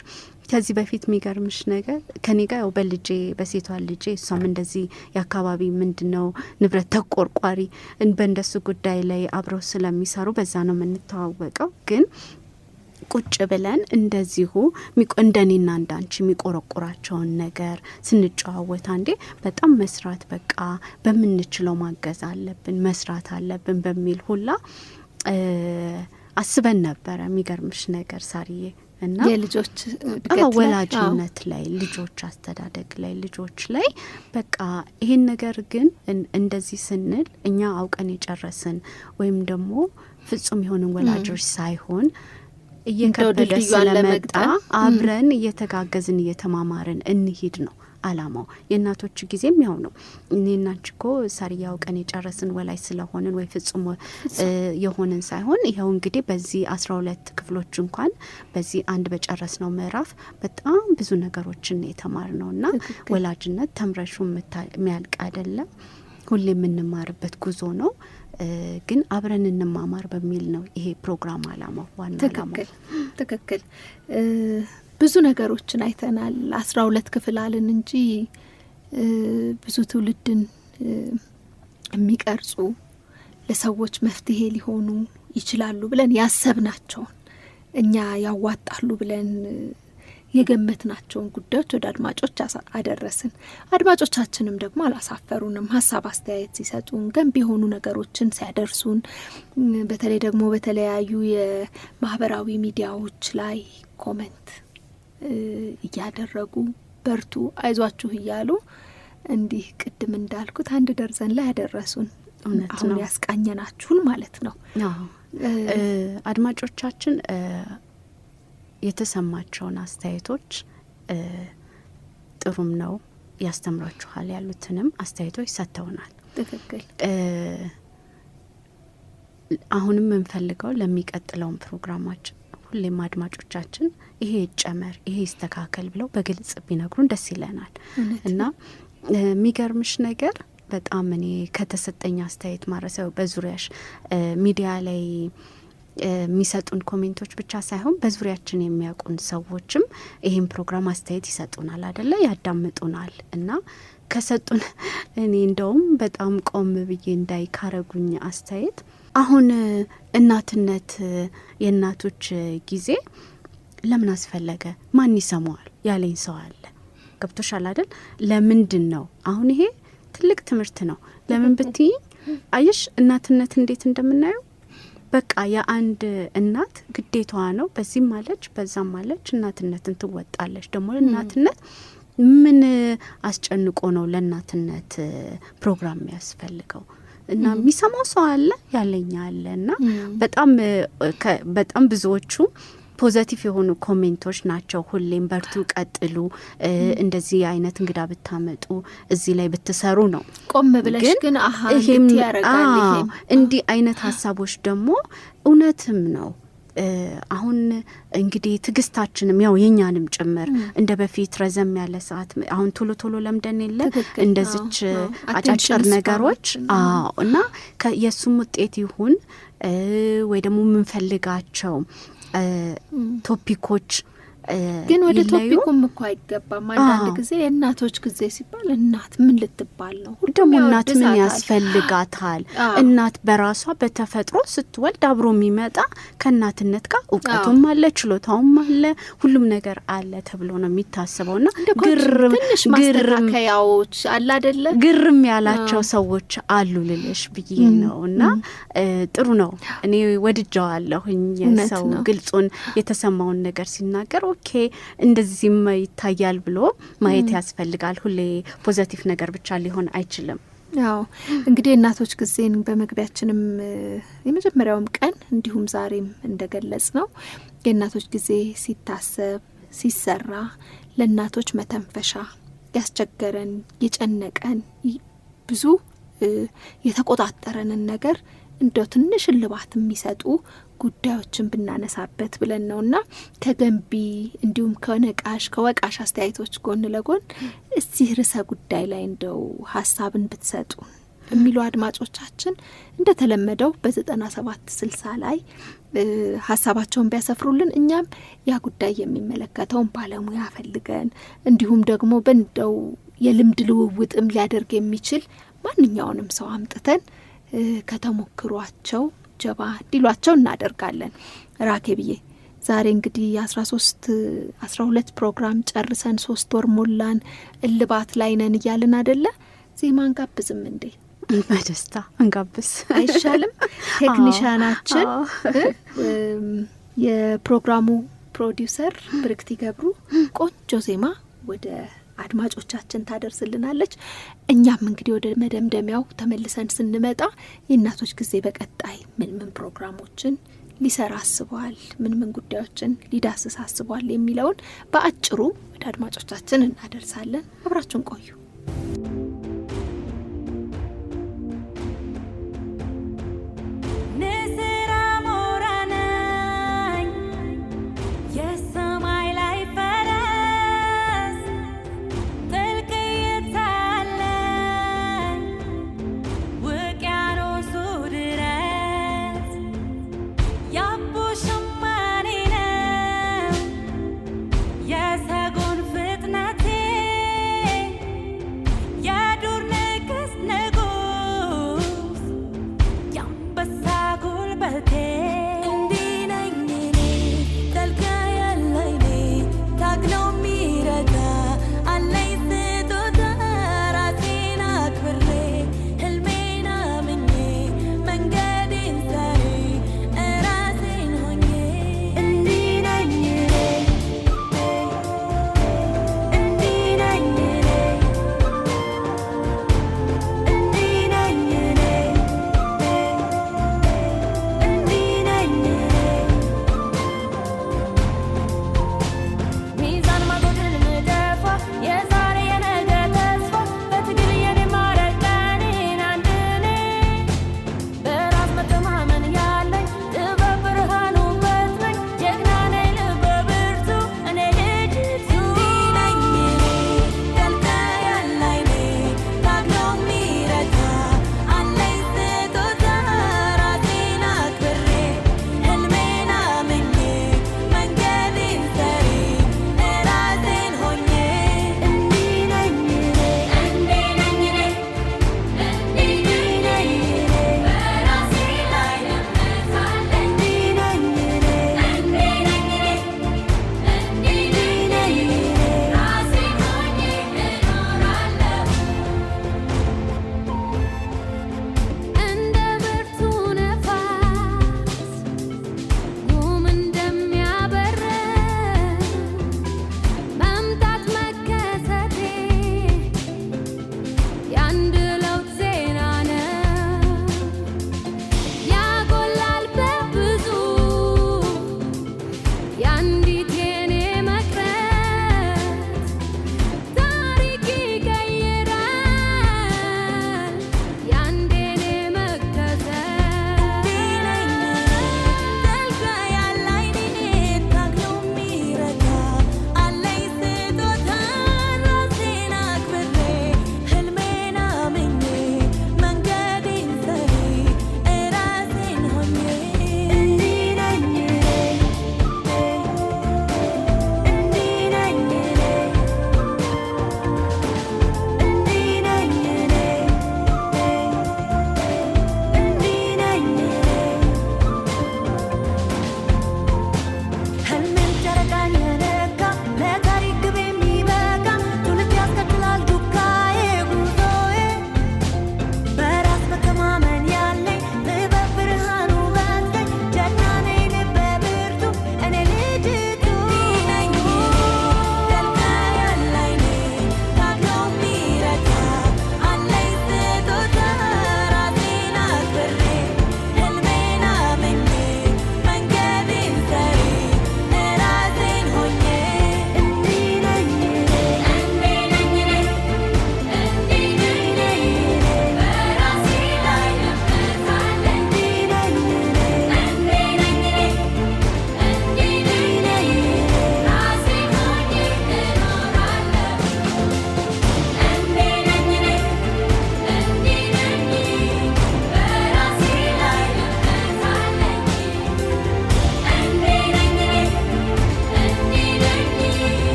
ከዚህ በፊት የሚገርምሽ ነገር ከኔ ጋር ያው በልጄ በሴቷ ልጄ እሷም እንደዚህ የአካባቢ ምንድነው ንብረት ተቆርቋሪ በእንደሱ ጉዳይ ላይ አብረው ስለሚሰሩ በዛ ነው የምንተዋወቀው። ግን ቁጭ ብለን እንደዚሁ እንደኔና እንዳንቺ የሚቆረቁራቸውን ነገር ስንጨዋወት አንዴ በጣም መስራት በቃ በምንችለው ማገዝ አለብን መስራት አለብን በሚል ሁላ አስበን ነበረ። የሚገርምሽ ነገር ሳሪዬ እና የልጆች ወላጅነት ላይ ልጆች አስተዳደግ ላይ ልጆች ላይ በቃ ይሄን ነገር ግን እንደዚህ ስንል እኛ አውቀን የጨረስን ወይም ደግሞ ፍጹም የሆንን ወላጆች ሳይሆን እየከበደ ስለመጣ አብረን እየተጋገዝን እየተማማርን እንሂድ ነው አላማው። የእናቶች ጊዜም ያው ነው። እኔና አንቺኮ ሳሪያው ቀን የጨረስን ወላይ ስለሆንን ወይ ፍጹም የሆንን ሳይሆን ይኸው እንግዲህ በዚህ 12 ክፍሎች እንኳን በዚህ አንድ በጨረስ ነው ምዕራፍ በጣም ብዙ ነገሮችን የተማር ነውና ወላጅነት ተምረሹ የሚያልቅ አይደለም፣ ሁሌ የምንማርበት ጉዞ ነው። ግን አብረን እንማማር በሚል ነው ይሄ ፕሮግራም አላማው ዋና አላማው። ትክክል። ብዙ ነገሮችን አይተናል። 12 ክፍል አለን እንጂ ብዙ ትውልድን የሚቀርጹ ለሰዎች መፍትሄ ሊሆኑ ይችላሉ ብለን ያሰብናቸውን እኛ ያዋጣሉ ብለን የገመትናቸውን ጉዳዮች ወደ አድማጮች አደረስን። አድማጮቻችንም ደግሞ አላሳፈሩንም። ሀሳብ አስተያየት ሲሰጡን፣ ገንቢ የሆኑ ነገሮችን ሲያደርሱን፣ በተለይ ደግሞ በተለያዩ የማህበራዊ ሚዲያዎች ላይ ኮመንት እያደረጉ በርቱ፣ አይዟችሁ እያሉ እንዲህ ቅድም እንዳልኩት 1 ደርዘን ላይ ያደረሱን አሁን ያስቃኘናችሁን ማለት ነው። አድማጮቻችን የተሰማቸውን አስተያየቶች ጥሩም ነው ያስተምራችኋል ያሉትንም አስተያየቶች ሰጥተውናል። ትክክል። አሁንም የምንፈልገው ለሚቀጥለውን ፕሮግራማችን ሁሌም አድማጮቻችን ይሄ ይጨመር ይሄ ይስተካከል ብለው በግልጽ ቢነግሩን ደስ ይለናል። እና የሚገርምሽ ነገር በጣም እኔ ከተሰጠኝ አስተያየት ማረሰው በዙሪያሽ ሚዲያ ላይ የሚሰጡን ኮሜንቶች ብቻ ሳይሆን በዙሪያችን የሚያውቁን ሰዎችም ይሄን ፕሮግራም አስተያየት ይሰጡናል አይደለ፣ ያዳምጡናል። እና ከሰጡን እኔ እንደውም በጣም ቆም ብዬ እንዳይ ካረጉኝ አስተያየት አሁን እናትነት የእናቶች ጊዜ ለምን አስፈለገ ማን ይሰማዋል ያለኝ ሰው አለ። ገብቶሻል አይደል? ለምንድን ነው አሁን ይሄ ትልቅ ትምህርት ነው። ለምን ብትይ አየሽ እናትነት እንዴት እንደምናየው በቃ የአንድ እናት ግዴታዋ ነው። በዚህም ማለች በዛም ማለች እናትነትን ትወጣለች። ደግሞ እናትነት ምን አስጨንቆ ነው ለእናትነት ፕሮግራም ያስፈልገው? እና የሚሰማው ሰው አለ ያለኛ አለ። እና በጣም ብዙዎቹ ፖዘቲቭ የሆኑ ኮሜንቶች ናቸው። ሁሌም በርቱ፣ ቀጥሉ፣ እንደዚህ አይነት እንግዳ ብታመጡ እዚህ ላይ ብትሰሩ ነው። ቆም ብለሽ ግን ይሄም እንዲህ አይነት ሀሳቦች ደግሞ እውነትም ነው አሁን እንግዲህ ትግስታችንም ያው የኛንም ጭምር እንደ በፊት ረዘም ያለ ሰዓት አሁን ቶሎ ለምደን የለ እንደዚች አጫጭር ነገሮች እና የሱም ውጤት ይሁን ወይ ደግሞ የምንፈልጋቸው ቶፒኮች ግን ወደ ቶፒኩም እኮ አይገባም። አንዳንድ ጊዜ የእናቶች ጊዜ ሲባል እናት ምን ልትባል ነው? ደግሞ እናት ምን ያስፈልጋታል? እናት በራሷ በተፈጥሮ ስትወልድ አብሮ የሚመጣ ከእናትነት ጋር እውቀቱም አለ፣ ችሎታውም አለ፣ ሁሉም ነገር አለ ተብሎ ነው የሚታሰበውና ትንሽ ማስተካከያዎች አለ አይደለ? ግርም ያላቸው ሰዎች አሉ ልልሽ ብዬ ነውና ጥሩ ነው። እኔ ወድጃዋለሁኝ ሰው ግልጹን የተሰማውን ነገር ሲናገር ኦኬ እንደዚህም ይታያል ብሎ ማየት ያስፈልጋል። ሁሌ ፖዚቲቭ ነገር ብቻ ሊሆን አይችልም። ያው እንግዲህ እናቶች ጊዜን በመግቢያችንም የመጀመሪያውም ቀን እንዲሁም ዛሬም እንደገለጽ ነው የእናቶች ጊዜ ሲታሰብ ሲሰራ ለእናቶች መተንፈሻ ያስቸገረን የጨነቀን ብዙ የተቆጣጠረንን ነገር እንደው ትንሽ ልባት የሚሰጡ ጉዳዮችን ብናነሳበት ብለን ነውና ከገንቢ እንዲሁም ከነቃሽ ከወቃሽ አስተያየቶች ጎን ለጎን እዚህ ርዕሰ ጉዳይ ላይ እንደው ሀሳብን ብትሰጡ የሚሉ አድማጮቻችን እንደተለመደው በ9760 ላይ ሀሳባቸውን ቢያሰፍሩልን እኛም ያ ጉዳይ የሚመለከተውን ባለሙያ ፈልገን እንዲሁም ደግሞ በእንደው የልምድ ልውውጥም ሊያደርግ የሚችል ማንኛውንም ሰው አምጥተን ከተሞክሯቸው ጀባ ዲሏቸው እናደርጋለን። ራኬብዬ ዛሬ እንግዲህ 12 ፕሮግራም ጨርሰን 3 ወር ሞላን፣ እልባት ላይ ነን እያልን አይደለ? ዜማ እንጋብዝም እንዴ? በደስታ እንጋብዝ አይሻልም? ቴክኒሻናችን የፕሮግራሙ ፕሮዲውሰር ብርክቲ ገብሩ ቆንጆ ዜማ ወደ አድማጮቻችን ታደርስልናለች። እኛም እንግዲህ ወደ መደምደሚያው ተመልሰን ስንመጣ የእናቶች ጊዜ በቀጣይ ምን ፕሮግራሞችን ሊሰራ አስቧል፣ ምን ጉዳዮችን ሊዳስስ አስቧል የሚለውን በአጭሩ ወደ አድማጮቻችን እናደርሳለን። አብራችሁን ቆዩ።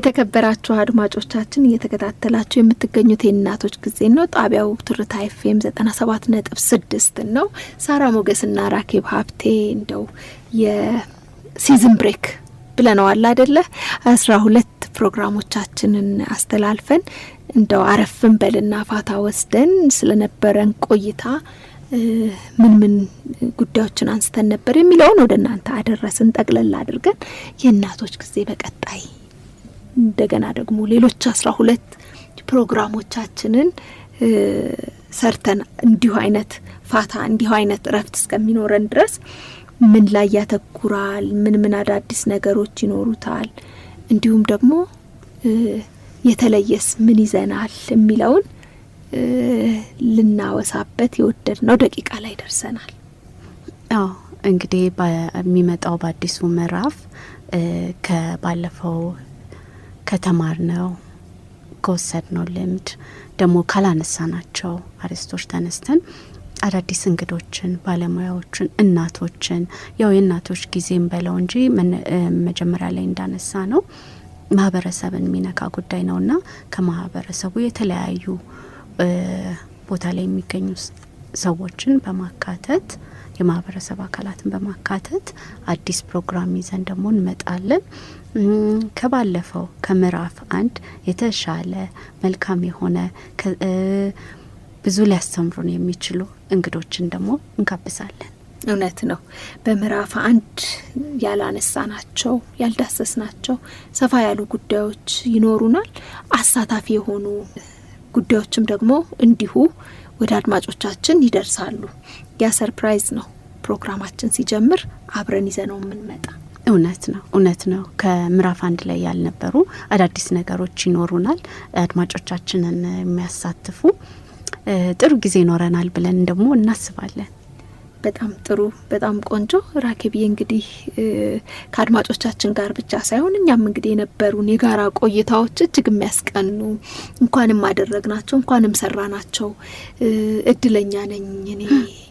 የተከበራችሁ አድማጮቻችን እየተከታተላችሁ የምትገኙት የእናቶች ጊዜ ነው። ጣቢያው ትርታ ኤፍኤም 97.6 ነው። ሳራ ሞገስና ራኬብ ሀብቴ እንደው የሲዝን ብሬክ ብለነዋል አይደለ? 12 ፕሮግራሞቻችንን አስተላልፈን እንደው አረፍን በልና ፋታ ወስደን ስለነበረን ቆይታ ምን ጉዳዮችን አንስተን ነበር የሚለውን ወደ እናንተ አደረስን። ጠቅለል አድርገን የእናቶች ጊዜ በቀጣይ እንደገና ደግሞ ሌሎች 12 ፕሮግራሞቻችንን ሰርተን እንዲሁ አይነት ፋታ እንዲሁ አይነት እረፍት እስከሚኖረን ድረስ ምን ላይ ያተኩራል፣ ምን አዳዲስ ነገሮች ይኖሩታል፣ እንዲሁም ደግሞ የተለየስ ምን ይዘናል የሚለውን ልናወሳበት የወደድነው ደቂቃ ላይ ደርሰናል። አዎ እንግዲህ በሚመጣው በአዲሱ ምዕራፍ ከባለፈው ከተማርነው ከወሰድነው ልምድ ደግሞ ካላነሳናቸው አርዕስቶች ተነስተን አዳዲስ እንግዶችን፣ ባለሙያዎችን፣ እናቶችን ያው የእናቶች ጊዜም በለው እንጂ መጀመሪያ ላይ እንዳነሳ ነው ማህበረሰብን የሚነካ ጉዳይ ነውና ከማህበረሰቡ የተለያዩ ቦታ ላይ የሚገኙ ሰዎችን በማካተት የማህበረሰብ አካላትን በማካተት አዲስ ፕሮግራም ይዘን ደግሞ እንመጣለን። ከባለፈው ከምዕራፍ 1 የተሻለ መልካም የሆነ ብዙ ሊያስተምሩን የሚችሉ እንግዶችን ደግሞ እንጋብዛለን። እውነት ነው። በምዕራፍ 1 ያላነሳናቸው ያልዳሰስናቸው ሰፋ ያሉ ጉዳዮች ይኖሩናል። አሳታፊ የሆኑ ጉዳዮችም ደግሞ እንዲሁ ወደ አድማጮቻችን ይደርሳሉ። ያ ሰርፕራይዝ ነው። ፕሮግራማችን ሲጀምር አብረን ይዘነው የምንመጣ እውነት ነው። ከምዕራፍ 1 ላይ ያልነበሩ አዳዲስ ነገሮች ይኖሩናል። አድማጮቻችንን የሚያሳትፉ ጥሩ ጊዜ ይኖረናል ብለን ደግሞ እናስባለን። በጣም ጥሩ፣ በጣም ቆንጆ። ራኬብዬ እንግዲህ ከአድማጮቻችን ጋር ብቻ ሳይሆን እኛም እንግዲህ የነበሩን የጋራ ቆይታዎች እጅግ የሚያስቀኑ እንኳንም አደረግናቸው እንኳንም ሰራናቸው እድለኛ ነኝ እኔ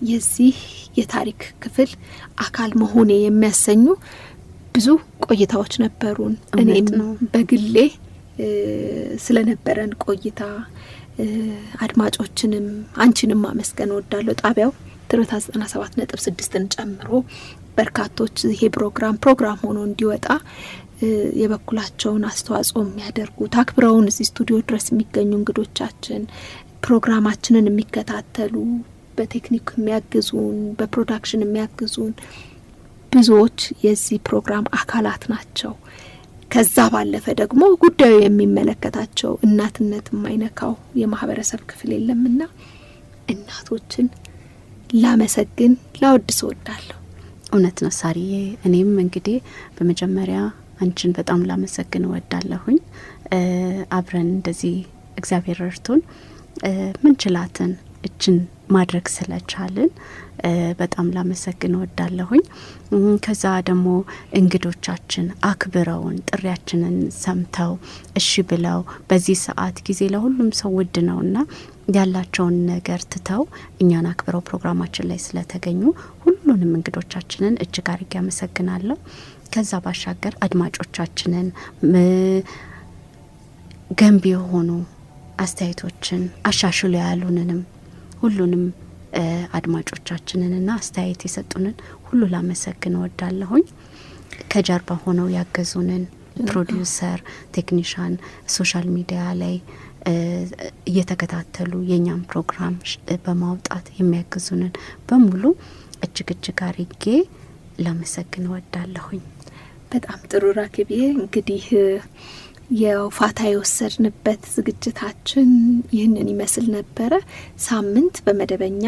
የዚህ የታሪክ ክፍል አካል መሆኔ የሚያሰኙ ብዙ ቆይታዎች ነበሩን። እኔም በግሌ ስለነበረን ቆይታ አድማጮችንም አንቺንም ማመስገን እወዳለሁ። ጣቢያው ትርታ 97.6ን ጨምሮ በርካቶች ይሄ ፕሮግራም ሆኖ እንዲወጣ የበኩላቸውን አስተዋጽኦ የሚያደርጉ ታክብረውን እዚህ ስቱዲዮ ድረስ የሚገኙ እንግዶቻችን፣ ፕሮግራማችንን የሚከታተሉ፣ በቴክኒክ የሚያግዙን፣ በፕሮዳክሽን የሚያግዙን ብዙዎች የዚህ ፕሮግራም አካላት ናቸው። ከዛ ባለፈ ደግሞ ጉዳዩ የሚመለከታቸው እናትነት የማይነካው የማህበረሰብ ክፍል የለምና እናቶችን ላመሰግን ላወድስ እወዳለሁ። እውነት ነው ሳሪዬ። እኔም እንግዲህ በመጀመሪያ አንቺን በጣም ላመሰግን እወዳለሁኝ። አብረን እንደዚህ እግዚአብሔር ረድቶን ምንችላትን እችን ማድረግ ስለቻልን በጣም ላመሰግን እወዳለሁኝ። ከዛ ደግሞ እንግዶቻችን አክብረውን ጥሪያችንን ሰምተው እሺ ብለው በዚህ ሰዓት ጊዜ ለሁሉም ሰው ውድ ነውና ያላቸውን ነገር ትተው እኛን አክብረው ፕሮግራማችን ላይ ስለተገኙ ሁሉንም እንግዶቻችንን እጅግ አድርጌ አመሰግናለሁ። ከዛ ባሻገር አድማጮቻችንን ገንቢ የሆኑ አስተያየቶችን አሻሽሉ ያሉንንም ሁሉንም አድማጮቻችንንና አስተያየት የሰጡንን ሁሉ ላመሰግን እወዳለሁኝ። ከጀርባ ሆነው ያገዙንን ፕሮዲውሰር፣ ቴክኒሻን፣ ሶሻል ሚዲያ ላይ እየተከታተሉ የኛን ፕሮግራም በማውጣት የሚያግዙንን በሙሉ እጅግ አርጌ ላመሰግን እወዳለሁኝ። በጣም ጥሩ ራኬብዬ። እንግዲህ የፋታ የወሰድንበት ዝግጅታችን ይህንን ይመስል ነበረ። ሳምንት በመደበኛ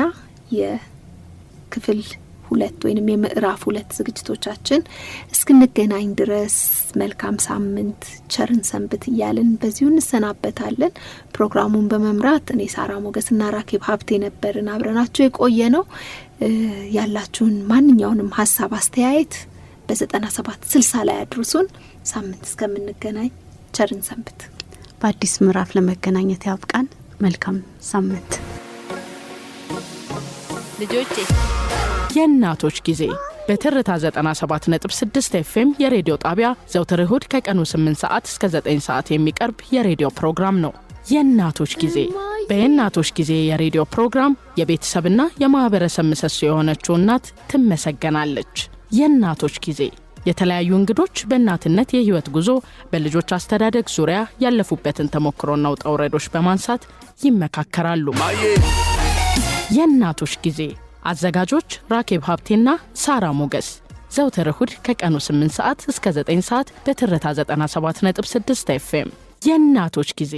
የክፍል 2 ወይም የምዕራፍ 2 ዝግጅቶቻችን እስክንገናኝ ድረስ መልካም ሳምንት፣ ቸርን ሰንብት እያልን በዚሁ እንሰናበታለን። ፕሮግራሙን በመምራት እኔ ሳራ ሞገስና ራኬብ ሀብቴ ነበርን አብረናችሁ የቆየ ነው። ያላችሁን ማንኛውንም ሀሳብ አስተያየት በ9760 ላይ አድርሱን። ሳምንት እስከምንገናኝ ቸርን ሰንብት። በአዲስ ምዕራፍ ለመገናኘት ያብቃን። መልካም ሳምንት። ልጆቼ የእናቶች ጊዜ በትርታ 97.6 ኤፍኤም የሬዲዮ ጣቢያ ዘውትር እሁድ ከቀኑ 8 ሰዓት እስከ 9 ሰዓት የሚቀርብ የሬዲዮ ፕሮግራም ነው። የእናቶች ጊዜ። በየእናቶች ጊዜ የሬዲዮ ፕሮግራም የቤተሰብና የማህበረሰብ ምሰሶ የሆነችው እናት ትመሰገናለች። የእናቶች ጊዜ የተለያዩ እንግዶች በእናትነት የህይወት ጉዞ፣ በልጆች አስተዳደግ ዙሪያ ያለፉበትን ተሞክሮና ውጣ ውረዶች በማንሳት ይመካከራሉ። የእናቶች ጊዜ አዘጋጆች ራኬብ ሀብቴና ሳራ ሞገስ። ዘውትር እሁድ ከቀኑ 8 ሰዓት እስከ 9 ሰዓት በትርታ 97.6 ኤፍኤም። የእናቶች ጊዜ